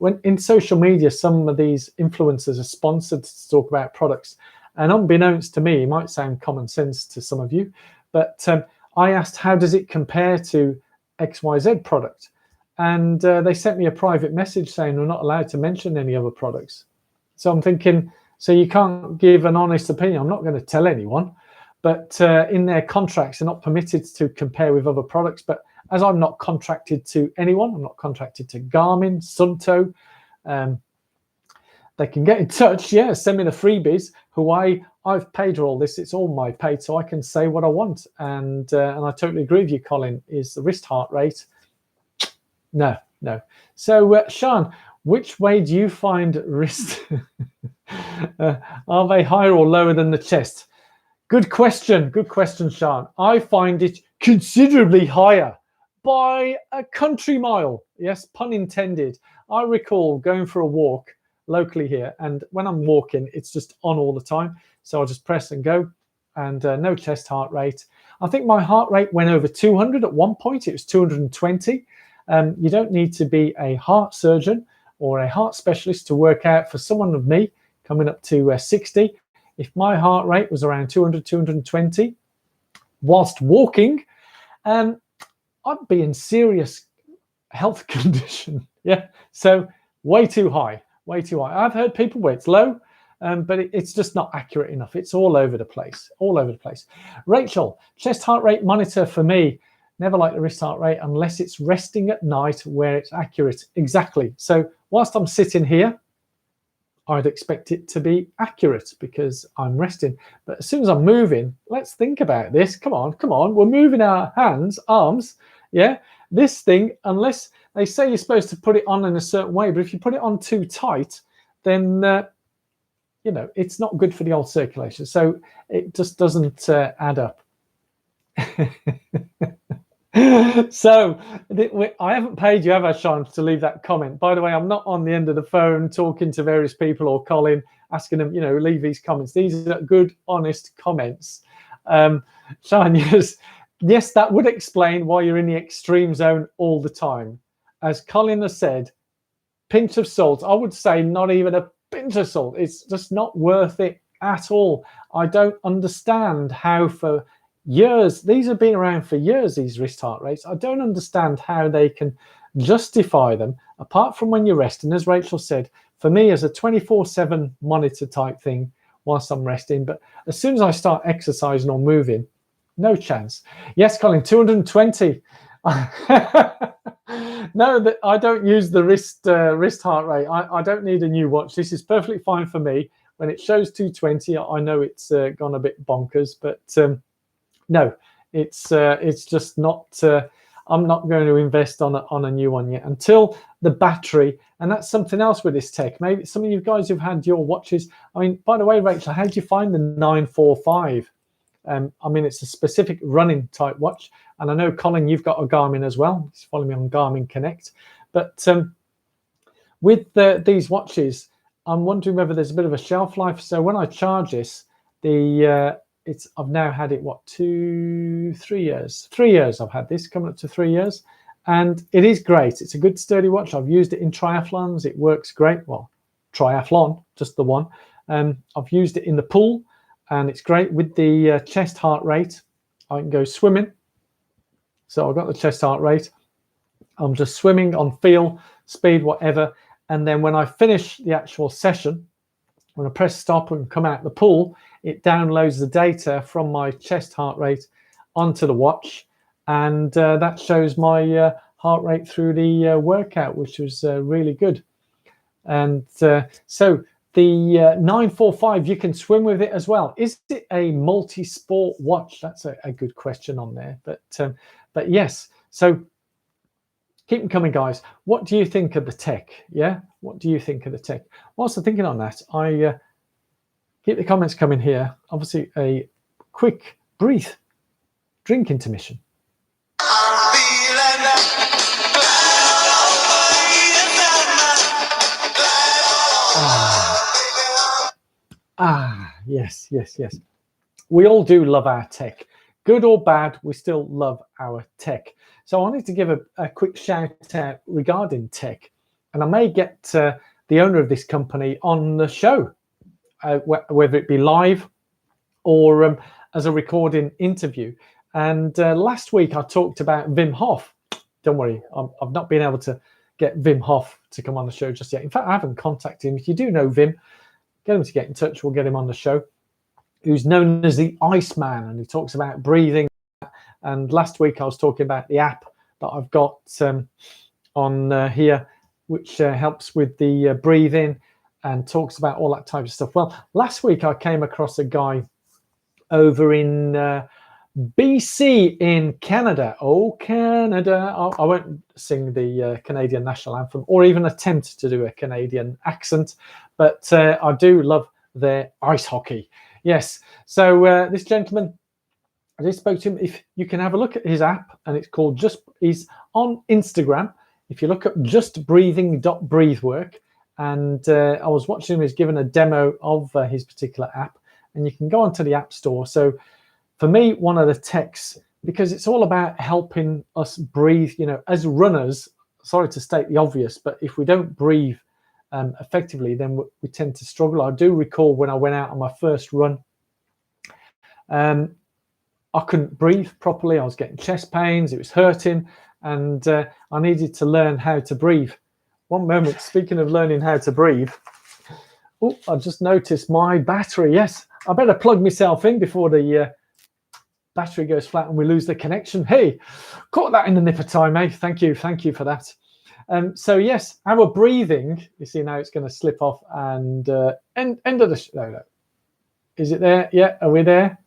When in social media, some of these influencers are sponsored to talk about products. And unbeknownst to me, it might sound common sense to some of you, but I asked, how does it compare to XYZ product? And they sent me a private message saying we're not allowed to mention any other products. So I'm thinking, so you can't give an honest opinion. I'm not going to tell anyone, but in their contracts, they're not permitted to compare with other products. But as I'm not contracted to anyone, I'm not contracted to Garmin, Sunto, they can get in touch. Yeah, send me the freebies. Huawei, I've paid for all this. It's all my paid, so I can say what I want. And I totally agree with you, Colin. Is the wrist heart rate? No. So, Sean, which way do you find wrist? Are they higher or lower than the chest? Good question, Sean. I find it considerably higher by a country mile. Yes, pun intended. I recall going for a walk locally here, and when I'm walking, it's just on all the time. So I'll just press and go, and no chest heart rate. I think my heart rate went over 200 at one point. It was 220. You don't need to be a heart surgeon or a heart specialist to work out. For someone of me, coming up to 60, if my heart rate was around 200, 220, whilst walking, I'd be in serious health condition. Yeah, so way too high. I've heard people where it's low, but it's just not accurate enough. It's all over the place, all over the place. Rachel, chest heart rate monitor for me. Never like the wrist heart rate unless it's resting at night where it's accurate. Exactly. So whilst I'm sitting here, I'd expect it to be accurate because I'm resting. But as soon as I'm moving, let's think about this. Come on, come on. We're moving our hands, arms. Yeah. This thing, unless they say you're supposed to put it on in a certain way, but if you put it on too tight, then, you know, it's not good for the old circulation. So it just doesn't add up. So I haven't paid you, have I, Sean, to leave that comment? By the way, I'm not on the end of the phone talking to various people or Colin, asking them, you know, leave these comments. These are good, honest comments. Sean, yes, that would explain why you're in the extreme zone all the time. As Colin has said, pinch of salt. I would say not even a pinch of salt. It's just not worth it at all. I don't understand how for years, these have been around for years, these wrist heart rates. I don't understand how they can justify them apart from when you're resting. As Rachel said, for me as a 24/7 monitor type thing whilst I'm resting, but as soon as I start exercising or moving, no chance. Yes, Colin, 220. No, that I don't use the wrist heart rate. I don't need a new watch. This is perfectly fine for me. When it shows 220, I know it's gone a bit bonkers, but no, it's just not. I'm not going to invest on a new one yet until the battery. And that's something else with this tech. Maybe some of you guys who've had your watches. I mean, by the way, Rachel, how did you find the 945? I mean, it's a specific running type watch. And I know, Colin, you've got a Garmin as well. He's following me on Garmin Connect. But with these watches, I'm wondering whether there's a bit of a shelf life. So when I charge this, I've now had it, what, 3 years? 3 years I've had this, coming up to 3 years. And it is great. It's a good sturdy watch. I've used it in triathlons. It works great. Well, triathlon, just the one. I've used it in the pool, and it's great with the chest heart rate. I can go swimming. So I've got the chest heart rate. I'm just swimming on feel, speed, whatever. And then when I finish the actual session, when I press stop and come out the pool, it downloads the data from my chest heart rate onto the watch. And that shows my heart rate through the workout, which was really good. And so the 945, you can swim with it as well. Is it a multi-sport watch? That's a good question on there. But yes, so keep them coming, guys. What do you think of the tech? Yeah, what do you think of the tech? Whilst I'm thinking on that, I keep the comments coming here. Obviously, a quick brief drink intermission. Yes. We all do love our tech. Good or bad, we still love our tech. So I wanted to give a quick shout out regarding tech. And I may get the owner of this company on the show, whether it be live or as a recording interview. And last week I talked about Wim Hof. Don't worry, I've not been able to get Wim Hof to come on the show just yet. In fact, I haven't contacted him. If you do know Wim, get him to get in touch. We'll get him on the show. Who's known as the Iceman, and he talks about breathing. And last week I was talking about the app that I've got on here, which helps with the breathing and talks about all that type of stuff. Well, last week I came across a guy over in BC in Canada. Oh, Canada. I won't sing the Canadian national anthem or even attempt to do a Canadian accent, but I do love their ice hockey. Yes. So this gentleman, I just spoke to him. If you can have a look at his app, and it's called he's on Instagram. If you look up justbreathing.breathwork, and I was watching him, he's given a demo of his particular app, and you can go onto the App Store. So for me, one of the techs, because it's all about helping us breathe, you know, as runners, sorry to state the obvious, but if we don't breathe effectively, then we tend to struggle. I do recall when I went out on my first run, I couldn't breathe properly. I was getting chest pains. It was hurting, and I needed to learn how to breathe. One moment, speaking of learning how to breathe, Oh, I just noticed my battery. Yes, I better plug myself in before the battery goes flat and we lose the connection. Hey, caught that in the nip of time, eh? Thank you for that. So yes, our breathing, you see now it's going to slip off and end of the no. Is it there? Yeah, are we there?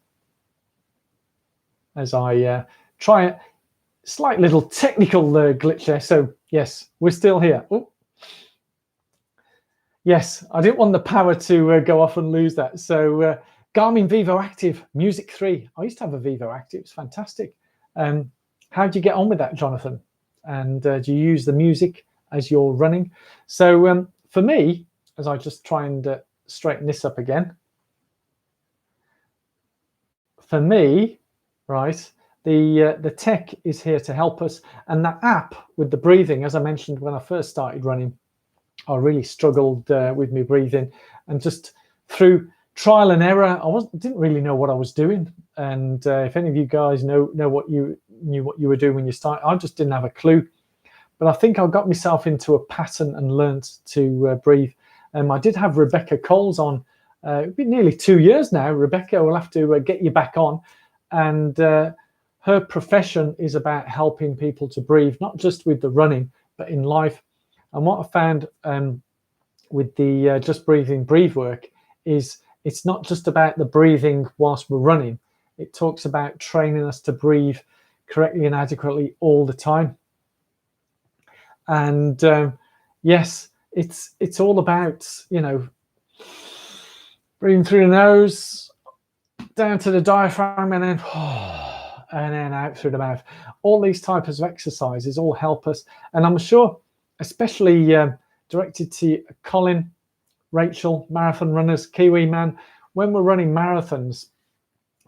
As I try a slight little technical glitch there. So yes, we're still here. Ooh. Yes, I didn't want the power to go off and lose that. So Garmin Vivoactive Music 3. I used to have a Vivoactive. It's fantastic. How do you get on with that, Jonathan? And do you use the music as you're running? So for me, as I just try and straighten this up again, for me, right, the tech is here to help us. And that app with the breathing, as I mentioned when I first started running, I really struggled with my breathing, and just through trial and error, didn't really know what I was doing. And if any of you guys know what you were doing when you started, I just didn't have a clue. But I think I got myself into a pattern and learned to breathe. I did have Rebecca Coles on. It's been nearly 2 years now. Rebecca, we'll have to get you back on. And her profession is about helping people to breathe, not just with the running, but in life. And what I found with the Just Breathing Breathe work is it's not just about the breathing whilst we're running. It talks about training us to breathe correctly and adequately all the time. And yes, it's all about, breathing through the nose, down to the diaphragm, and then out through the mouth. All these types of exercises all help us. And I'm sure, especially directed to Colin, Rachel, marathon runners, Kiwi man, when we're running marathons,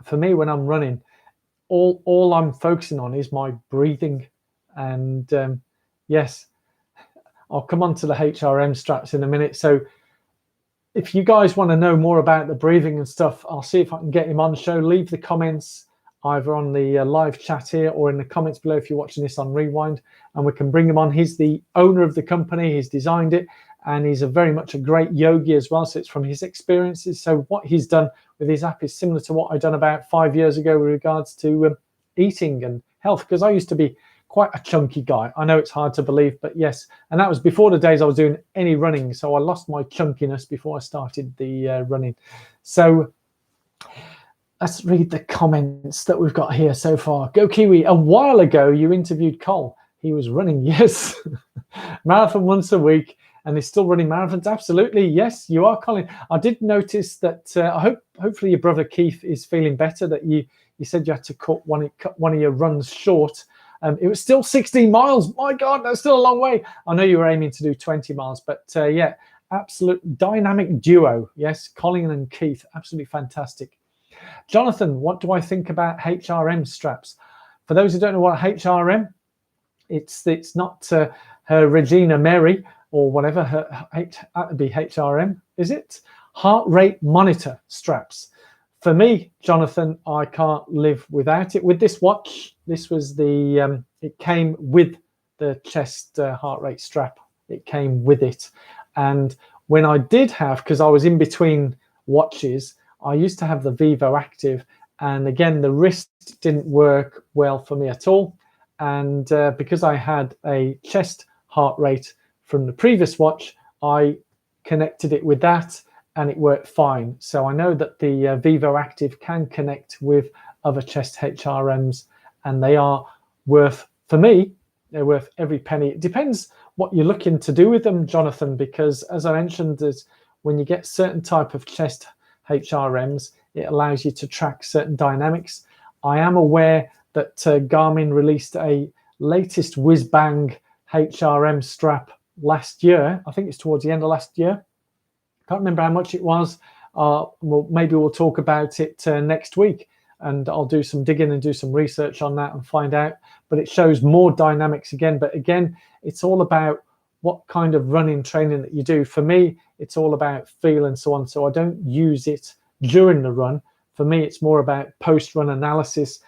for me, when I'm running, all I'm focusing on is my breathing. And yes, I'll come on to the HRM straps in a minute. So if you guys want to know more about the breathing and stuff, I'll see if I can get him on the show. Leave the comments either on the live chat here or in the comments below if you're watching this on Rewind, and we can bring him on. He's the owner of the company. He's designed it, and he's very much a great yogi as well. So it's from his experiences. So what he's done with his app is similar to what I've done about 5 years ago with regards to eating and health, because I used to be quite a chunky guy. I know it's hard to believe, but yes. And that was before the days I was doing any running. So I lost my chunkiness before I started the running. So let's read the comments that we've got here so far. Go Kiwi. A while ago, you interviewed Cole. He was running, yes. Marathon once a week, and he's still running marathons. Absolutely, yes, you are, Colin. I did notice that. Hopefully your brother Keith is feeling better. That you said you had to cut one of your runs short. It was still 16 miles. My God, that's still a long way. I know you were aiming to do 20 miles, but yeah, absolute dynamic duo. Yes, Colin and Keith, absolutely fantastic. Jonathan, what do I think about HRM straps? For those who don't know what HRM, it's not her Regina Mary or whatever. That would be HRM, is it? Heart rate monitor straps. For me, Jonathan, I can't live without it. With this watch, this was it came with the chest heart rate strap. It came with it. And when I did have, because I was in between watches, I used to have the Vivoactive, and again, the wrist didn't work well for me at all. And because I had a chest heart rate from the previous watch, I connected it with that, and it worked fine. So I know that the Vivoactive can connect with other chest HRMs, and they are worth, for me, they're worth every penny. It depends what you're looking to do with them, Jonathan, because as I mentioned, is when you get certain type of chest HRMs, it allows you to track certain dynamics. I am aware that Garmin released a latest whiz-bang HRM strap last year. I think it's towards the end of last year. Can't remember how much it was. Well, maybe we'll talk about it next week, and I'll do some digging and do some research on that and find out. But it shows more dynamics again. But again, it's all about what kind of running training that you do. For me, it's all about feel and so on. So I don't use it during the run. For me, it's more about post-run analysis.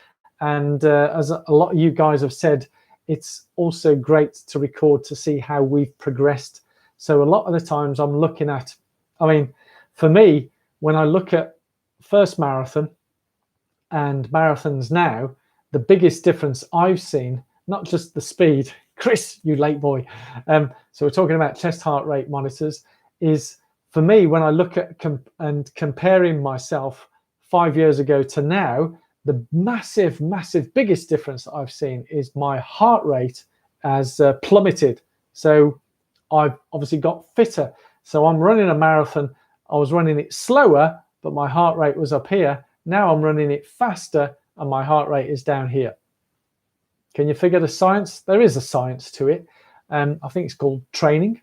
And as a lot of you guys have said, it's also great to record to see how we've progressed. So a lot of the times I'm looking at, I mean, for me, when I look at first marathon and marathons now, the biggest difference I've seen, not just the speed, Chris, you late boy. So we're talking about chest heart rate monitors, is for me, when I look at comparing myself 5 years ago to now, the massive, biggest difference I've seen is my heart rate has plummeted. So I've obviously got fitter. So I'm running a marathon. I was running it slower, but my heart rate was up here. Now I'm running it faster and my heart rate is down here. Can you figure the science? There is a science to it. I think it's called training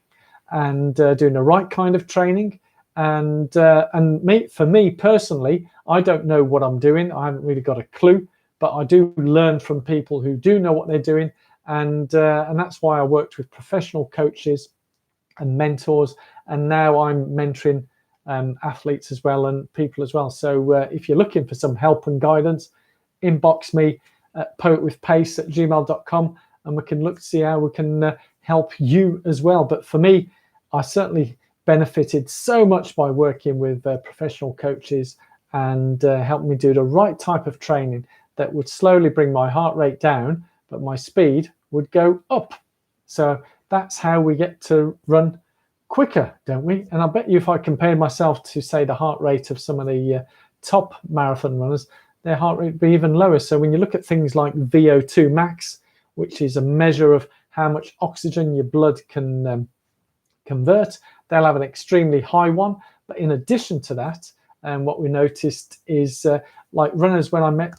and doing the right kind of training. And for me personally, I don't know what I'm doing. I haven't really got a clue, but I do learn from people who do know what they're doing. And that's why I worked with professional coaches and mentors. And now I'm mentoring athletes as well and people as well. So if you're looking for some help and guidance, inbox me at poetwithpace@gmail.com and we can look to see how we can help you as well. But for me, I certainly benefited so much by working with professional coaches and helped me do the right type of training that would slowly bring my heart rate down, but my speed would go up. So that's how we get to run quicker, don't we? And I bet you if I compare myself to, say, the heart rate of some of the top marathon runners, their heart rate would be even lower. So when you look at things like VO2 max, which is a measure of how much oxygen your blood can convert, they'll have an extremely high one. But in addition to that, what we noticed is like runners, when I met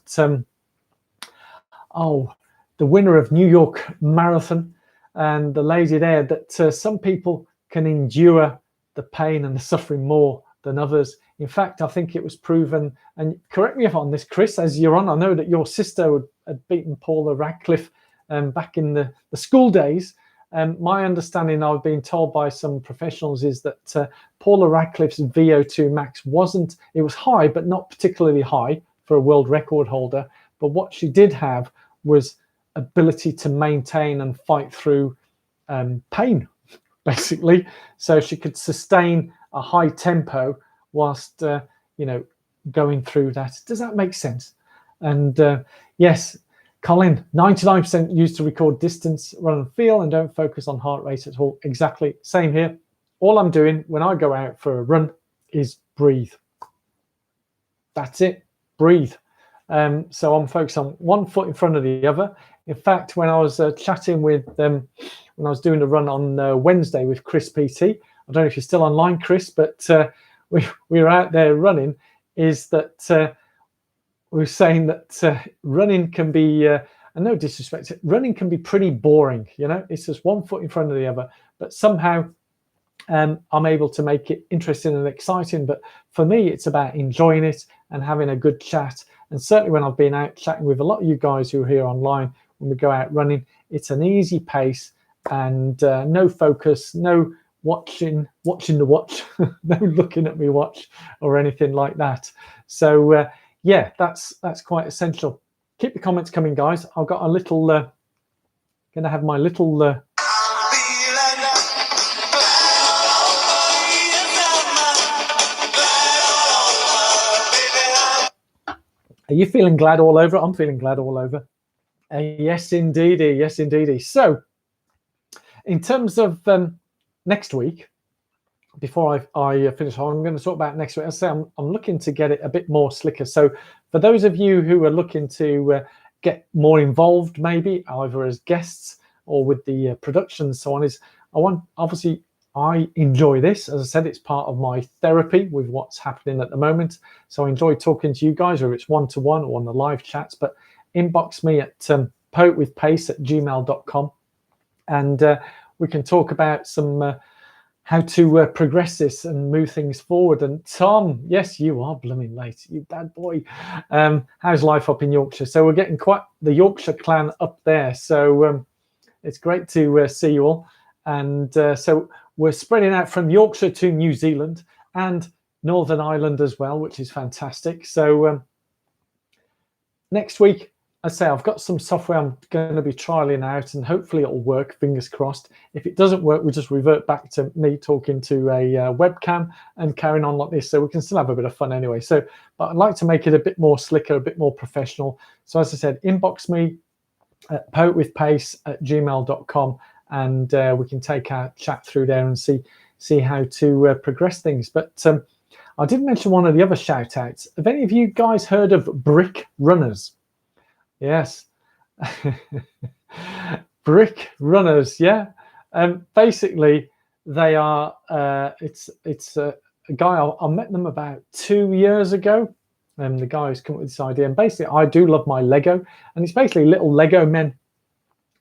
the winner of New York Marathon and the lady there, that some people can endure the pain and the suffering more than others. In fact, I think it was proven, and correct me if I'm on this, Chris, as you're on, I know that your sister had beaten Paula Radcliffe back in the school days. My understanding, I've been told by some professionals, is that Paula Radcliffe's VO2 max it was high, but not particularly high for a world record holder. But what she did have was ability to maintain and fight through pain, basically. So she could sustain a high tempo whilst, going through that. Does that make sense? And yes, Colin, 99% used to record distance, run and feel, and don't focus on heart rate at all. Exactly. Same here. All I'm doing when I go out for a run is breathe. That's it. Breathe. So I'm focused on one foot in front of the other. In fact, when I was chatting with when I was doing a run on Wednesday with Chris PT, I don't know if you're still online, Chris, but we were out there running, is that we were saying that running can be, and no disrespect, running can be pretty boring. It's just one foot in front of the other, but somehow I'm able to make it interesting and exciting. But for me, it's about enjoying it and having a good chat. And certainly when I've been out chatting with a lot of you guys who are here online, when we go out running, it's an easy pace and no focus, no watching the watch, no looking at me watch or anything like that. So yeah, that's quite essential. Keep the comments coming, guys. I've got a little, gonna have my little. Are you feeling glad all over? I'm feeling glad all over. Yes, indeedy. Yes, indeedy. So, in terms of next week, before I finish, I'm going to talk about next week. I say I'm looking to get it a bit more slicker. So, for those of you who are looking to get more involved, maybe either as guests or with the production and so on, I enjoy this. As I said, it's part of my therapy with what's happening at the moment. So I enjoy talking to you guys, whether it's one-to-one or on the live chats. But inbox me at poetwithpace@gmail.com and we can talk about some how to progress this and move things forward. And Tom, yes, you are blooming late, you bad boy. How's life up in Yorkshire? So we're getting quite the Yorkshire clan up there. So it's great to see you all. And so we're spreading out from Yorkshire to New Zealand and Northern Ireland as well, which is fantastic. So next week, I say I've got some software I'm going to be trialing out, and hopefully it'll work, fingers crossed. If it doesn't work, we'll just revert back to me talking to a webcam and carrying on like this, so we can still have a bit of fun anyway. So, but I'd like to make it a bit more slicker, a bit more professional. So as I said, inbox me at poetwithpace@gmail.com, and we can take our chat through there and see how to progress things. But I did mention one of the other shout outs. Have any of you guys heard of brick runners? Yes. Brick runners, yeah. Basically, they are. It's a guy. I met them about 2 years ago. The guy who's come up with this idea. And basically, I do love my Lego, and it's basically little Lego men.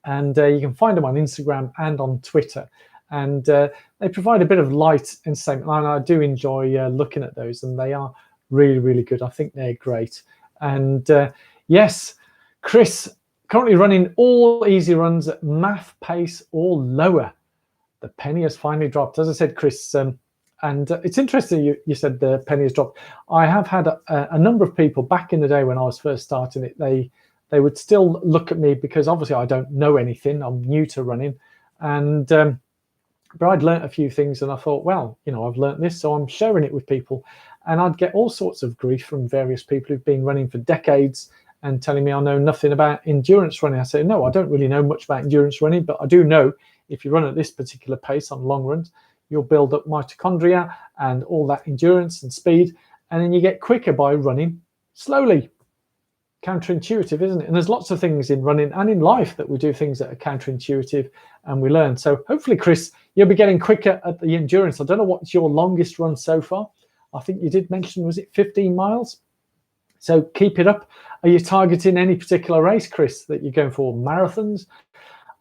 And you can find them on Instagram and on Twitter. And they provide a bit of light entertainment. And I do enjoy looking at those, and they are really, really good. I think they're great. And yes. Chris, currently running all easy runs at math pace or lower. The penny has finally dropped. As I said, Chris, and it's interesting you said the penny has dropped. I have had a number of people back in the day when I was first starting it. They would still look at me because obviously I don't know anything. I'm new to running. And but I'd learnt a few things, and I thought, well, I've learnt this, so I'm sharing it with people. And I'd get all sorts of grief from various people who've been running for decades and telling me I know nothing about endurance running. I say, no, I don't really know much about endurance running, but I do know if you run at this particular pace on long runs, you'll build up mitochondria and all that endurance and speed, and then you get quicker by running slowly. Counterintuitive, isn't it? And there's lots of things in running and in life that we do things that are counterintuitive and we learn. So hopefully, Chris, you'll be getting quicker at the endurance. I don't know what's your longest run so far. I think you did mention, was it 15 miles? So keep it up. Are you targeting any particular race, Chris, that you're going for? Marathons,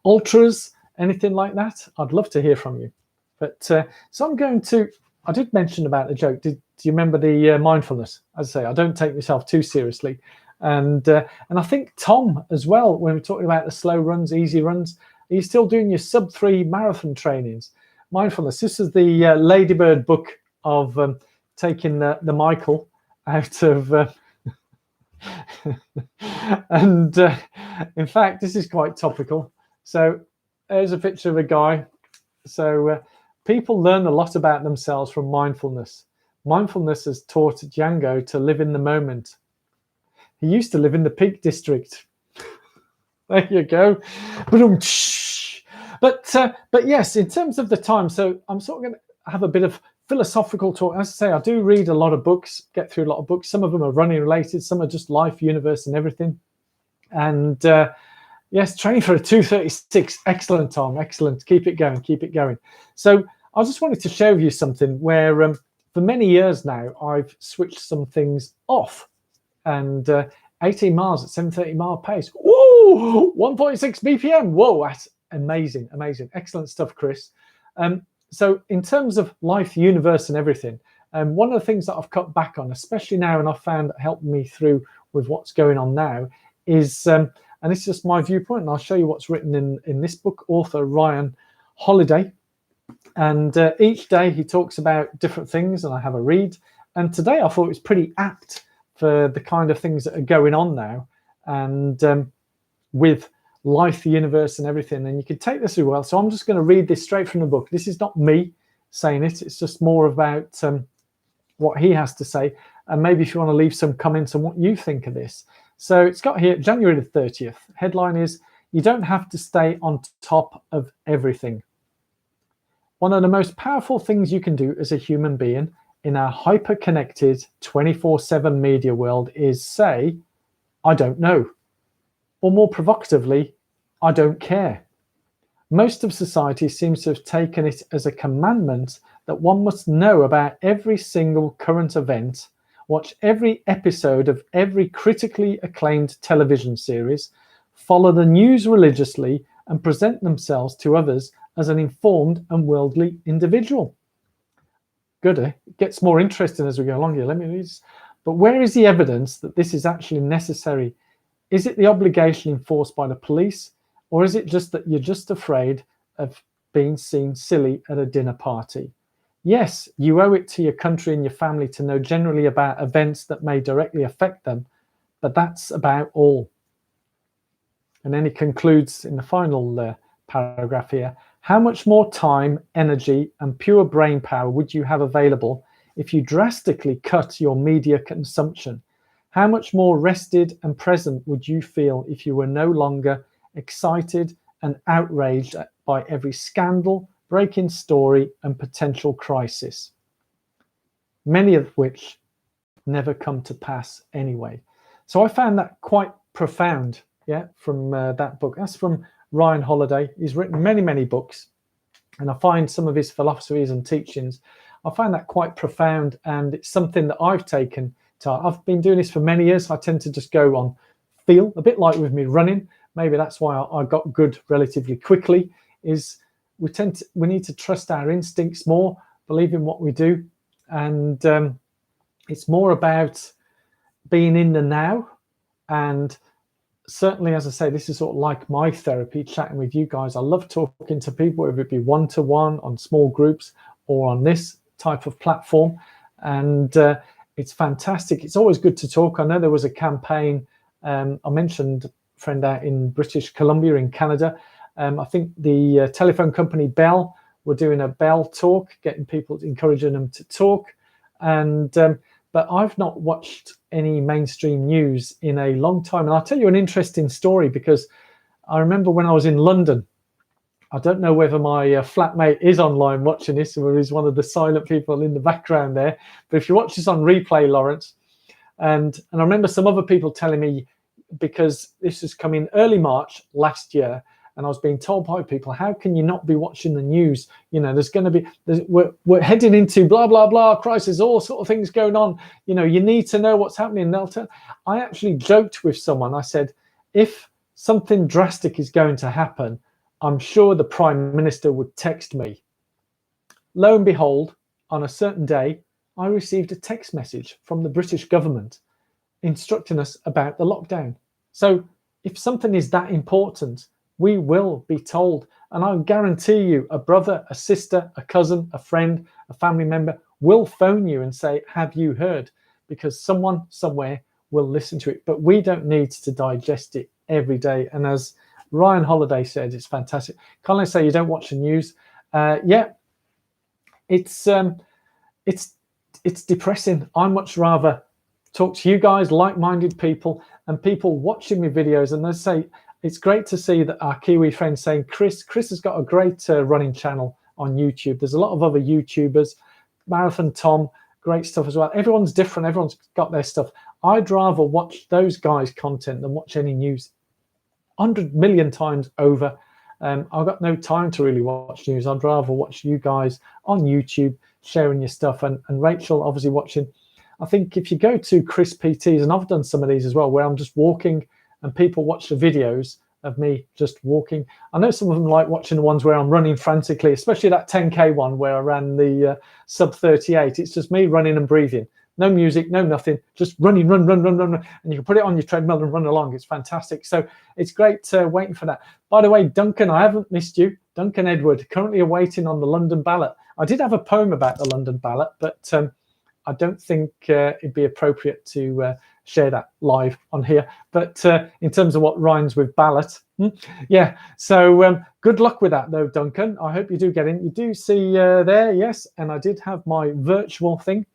ultras, anything like that? I'd love to hear from you. But so I'm going to, I did mention about the joke. Do you remember the mindfulness? As I say, I don't take myself too seriously. And I think Tom as well, when we're talking about the slow runs, easy runs, are you still doing your sub-3 marathon trainings? Mindfulness. This is the Ladybird book of taking the Michael out of... and in fact, this is quite topical. So there's a picture of a guy. So people learn a lot about themselves from mindfulness. Mindfulness has taught Django to live in the moment. He used to live in the Peak District. There you go. But yes, in terms of the time, so I'm sort of going to have a bit of philosophical talk. As I say, I do read a lot of books, get through a lot of books. Some of them are running related, some are just life, universe, and everything. And yes, training for a 2:36, excellent, Tom, excellent. Keep it going, keep it going. So I just wanted to share with you something where for many years now, I've switched some things off. And 18 miles at 730 mile pace. Whoa, 1.6 BPM. Whoa, that's amazing, amazing. Excellent stuff, Chris. So in terms of life, universe, and everything, one of the things that I've cut back on, especially now, and I've found helping me through with what's going on now, is, and it's just my viewpoint, and I'll show you what's written in this book, author Ryan Holiday. And each day he talks about different things, and I have a read. And today I thought it was pretty apt for the kind of things that are going on now, and with life, the universe, and everything. And you can take this as well. So I'm just going to read this straight from the book. This is not me saying it. It's just more about what he has to say. And maybe if you want to leave some comments on what you think of this. So it's got here, January the 30th. Headline is, "You don't have to stay on top of everything." One of the most powerful things you can do as a human being in our hyper-connected 24/7 media world is say, "I don't know." Or more provocatively, "I don't care." Most of society seems to have taken it as a commandment that one must know about every single current event, watch every episode of every critically acclaimed television series, follow the news religiously, and present themselves to others as an informed and worldly individual. Good, eh? It gets more interesting as we go along here. Let me read this. But where is the evidence that this is actually necessary? Is it the obligation enforced by the police, or is it just that you're just afraid of being seen silly at a dinner party? Yes, you owe it to your country and your family to know generally about events that may directly affect them, but that's about all. And then he concludes in the final paragraph here: how much more time, energy, and pure brain power would you have available if you drastically cut your media consumption? How much more rested and present would you feel if you were no longer excited and outraged by every scandal, breaking story, and potential crisis, many of which never come to pass anyway? So I found that quite profound, from that book. That's from Ryan Holiday. He's written many, many books, and I find some of his philosophies and teachings, I find that quite profound, and it's something that I've taken to. I've been doing this for many years. I tend to just go on feel, a bit like with me running. Maybe that's why I got good relatively quickly, is we need to trust our instincts more, believe in what we do, and it's more about being in the now. And certainly, as I say, this is sort of like my therapy, chatting with you guys. I love talking to people, whether it be one-to-one, on small groups, or on this type of platform. And it's fantastic. It's always good to talk. I know there was a campaign, I mentioned a friend out in British Columbia in Canada. I think the telephone company Bell were doing a Bell talk, getting people, encouraging them to talk. And but I've not watched any mainstream news in a long time. And I'll tell you an interesting story, because I remember when I was in London, I don't know whether my flatmate is online watching this, or he's one of the silent people in the background there. But if you watch this on replay, Lawrence, and I remember some other people telling me, because this has come in early March last year, and I was being told by people, how can you not be watching the news? There's going to be, we're heading into blah, blah, blah, crisis, all sort of things going on. You need to know what's happening. I actually joked with someone. I said, if something drastic is going to happen, I'm sure the Prime Minister would text me. Lo and behold, on a certain day, I received a text message from the British government instructing us about the lockdown. So if something is that important, we will be told. And I guarantee you, a brother, a sister, a cousin, a friend, a family member will phone you and say, have you heard? Because someone somewhere will listen to it. But we don't need to digest it every day. And as Ryan Holiday said, it's fantastic. Can't I say you don't watch the news? It's depressing. I much rather talk to you guys, like-minded people, and people watching my videos. And they say, it's great to see that our Kiwi friends saying, Chris has got a great running channel on YouTube. There's a lot of other YouTubers, Marathon Tom, great stuff as well. Everyone's different. Everyone's got their stuff. I'd rather watch those guys' content than watch any news 100 million times over. I've got no time to really watch news. I'd rather watch you guys on YouTube sharing your stuff, and Rachel obviously watching. I think if you go to Chris PTs, and I've done some of these as well, where I'm just walking and people watch the videos of me just walking. I know some of them like watching the ones where I'm running frantically, especially that 10K one where I ran the sub 38. It's just me running and breathing. No music, no nothing, just running, run. And you can put it on your treadmill and run along. It's fantastic. So it's great waiting for that. By the way, Duncan, I haven't missed you. Duncan Edward, currently awaiting on the London ballot. I did have a poem about the London ballot, but I don't think it'd be appropriate to share that live on here. But in terms of what rhymes with ballot, yeah. So good luck with that, though, Duncan. I hope you do get in. You do see there, yes. And I did have my virtual thing.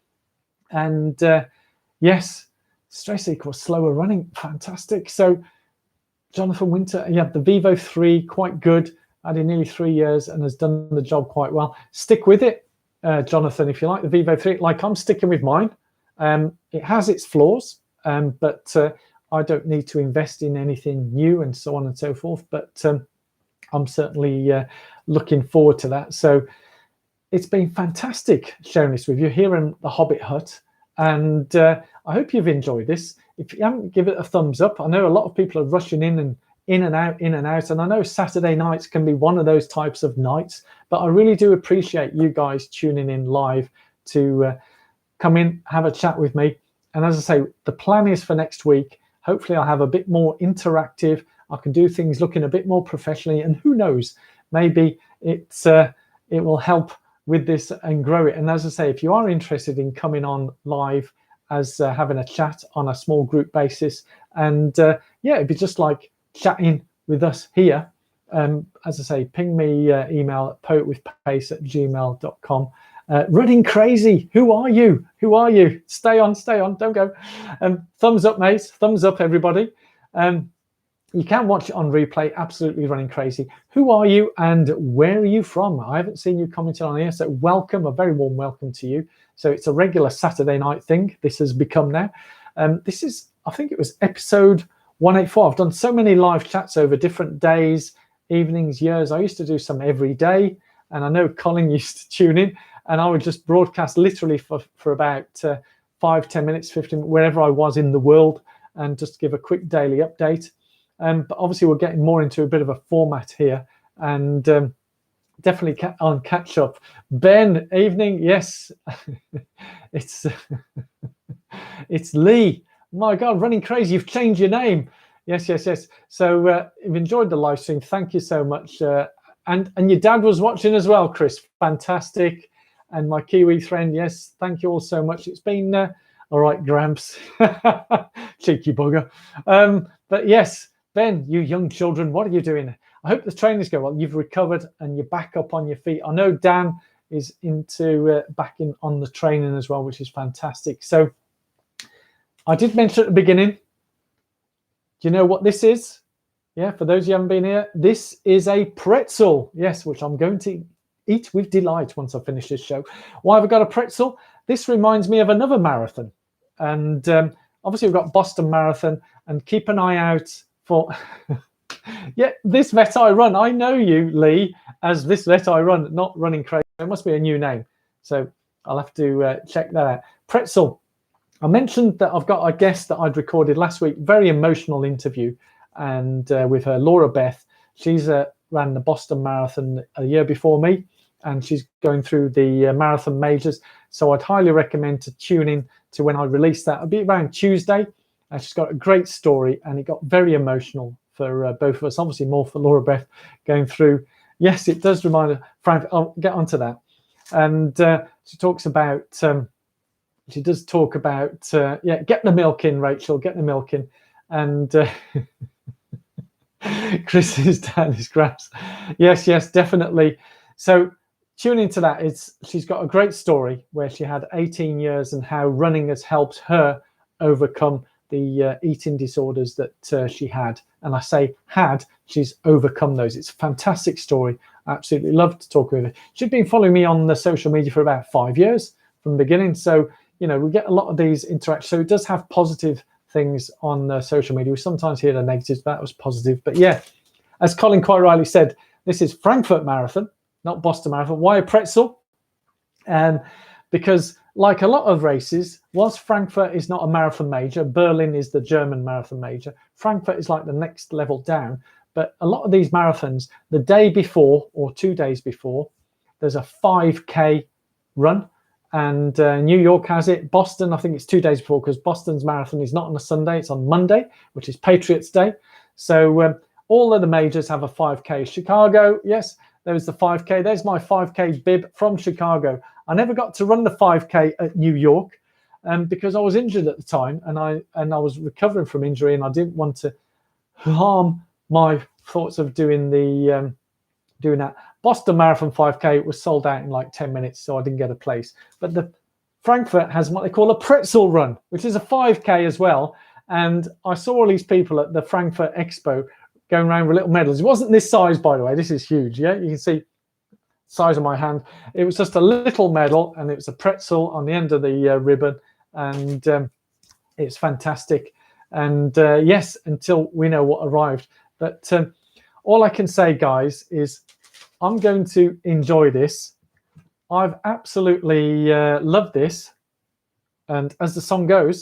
And yes, stress equals slower running. Fantastic. So Jonathan Winter, yeah, the Vivo 3, quite good. Had it nearly 3 years and has done the job quite well. Stick with it, Jonathan, if you like the Vivo 3. Like, I'm sticking with mine. It has its flaws, but I don't need to invest in anything new and so on and so forth. But I'm certainly looking forward to that. So it's been fantastic sharing this with you here in the Hobbit Hut. And I hope you've enjoyed this. If you haven't, give it a thumbs up. I know a lot of people are rushing in and out. And I know Saturday nights can be one of those types of nights. But I really do appreciate you guys tuning in live to come in, have a chat with me. And as I say, the plan is for next week. Hopefully I'll have a bit more interactive. I can do things looking a bit more professionally. And who knows, maybe it will help with this and grow it. And as I say, if you are interested in coming on live as having a chat on a small group basis, and yeah, it'd be just like chatting with us here, as I say, ping me email at poetwithpace@gmail.com. Running crazy. Who are you? Who are you? Stay on. Don't go. Thumbs up, mates. Thumbs up, everybody. You can watch it on replay. Absolutely running crazy. Who are you and where are you from? I haven't seen you commenting on here, so welcome. A very warm welcome to you. So it's a regular Saturday night thing. This has become now. This is, I think it was episode 184. I've done so many live chats over different days, evenings, years. I used to do some every day, and I know Colin used to tune in, and I would just broadcast literally for about 5-10 minutes, 15 minutes, wherever I was in the world, and just give a quick daily update. But obviously we're getting more into a bit of a format here, and definitely on catch up. Ben, evening. Yes, it's it's Lee. My God, running crazy. You've changed your name. Yes. So you've enjoyed the live stream. Thank you so much. And your dad was watching as well, Chris. Fantastic. And my Kiwi friend. Yes, thank you all so much. It's been all right, Gramps. Cheeky bugger. But yes, Ben, you young children, what are you doing? I hope the training's going well. You've recovered and you're back up on your feet. I know Dan is into back in on the training as well, which is fantastic. So I did mention at the beginning, do you know what this is? Yeah, for those who haven't been here, this is a pretzel. Yes, which I'm going to eat with delight once I finish this show. Why have I got a pretzel? This reminds me of another marathon. And obviously we've got Boston Marathon, and keep an eye out for... Yeah, This Vet I Run. I know you, Lee, as This Vet I Run, not Running Crazy. It must be a new name. So I'll have to check that out. Pretzel. I mentioned that I've got a guest that I'd recorded last week, very emotional interview, and with her, Laura Beth. She's ran the Boston Marathon a year before me, and she's going through the marathon majors. So I'd highly recommend to tune in to when I release that. It'll be around Tuesday. And she's got a great story, and it got very emotional for both of us. Obviously more for Laura Beth going through. Yes, it does remind her. Frank, I'll get onto that. And she talks about, she does talk about, yeah, get the milk in, Rachel, get the milk in. And Chris's dad is Gramps. Yes, definitely. So tune into that. She's got a great story where she had 18 years and how running has helped her overcome the eating disorders that she had. And I say had, she's overcome those. It's a fantastic story. I absolutely love to talk with her. She's been following me on the social media for about 5 years from the beginning. So, you know, we get a lot of these interactions. So it does have positive things on social media. We sometimes hear the negatives, but that was positive. But yeah, as Colin quite rightly said, this is Frankfurt Marathon, not Boston Marathon. Why a pretzel? Because like a lot of races, whilst Frankfurt is not a marathon major, Berlin is the German marathon major. Frankfurt is like the next level down. But a lot of these marathons, the day before or 2 days before, there's a 5K run. And New York has it. Boston, I think it's 2 days before, because Boston's marathon is not on a Sunday. It's on Monday, which is Patriots Day. So all of the majors have a 5K. Chicago, yes, there's the 5K. There's my 5K bib from Chicago. I never got to run the 5K at New York because I was injured at the time, and I was recovering from injury, and I didn't want to harm my thoughts of doing the doing that. Boston Marathon 5K was sold out in like 10 minutes, so I didn't get a place. But the Frankfurt has what they call a pretzel run, which is a 5K as well. And I saw all these people at the Frankfurt Expo going around with little medals. It wasn't this size, by the way. This is huge. Yeah, you can see size of my hand. It was just a little medal, and it was a pretzel on the end of the ribbon, and it's fantastic. And yes, until we know what arrived. But all I can say, guys, is I'm going to enjoy this. I've absolutely loved this. And as the song goes,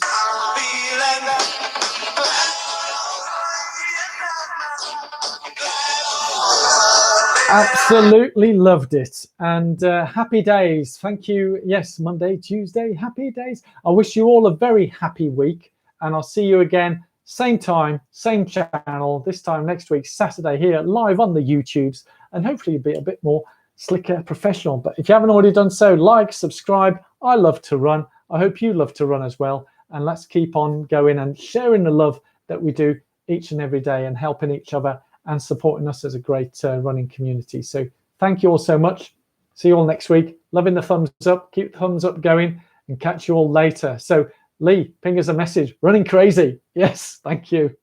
absolutely loved it. And happy days. Thank you. Yes, Monday, Tuesday, happy days. I wish you all a very happy week, and I'll see you again same time, same channel, this time next week, Saturday, here live on the YouTubes, and hopefully be a bit more slicker, professional. But if you haven't already done so, like, subscribe. I love to run. I hope you love to run as well. And let's keep on going and sharing the love that we do each and every day, and helping each other and supporting us as a great running community. So thank you all so much. See you all next week. Loving the thumbs up. Keep the thumbs up going, and catch you all later. So Lee, ping us a message. Running crazy. Yes, thank you.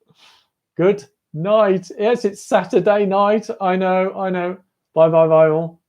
Good night. Yes, it's Saturday night. I know. Bye all.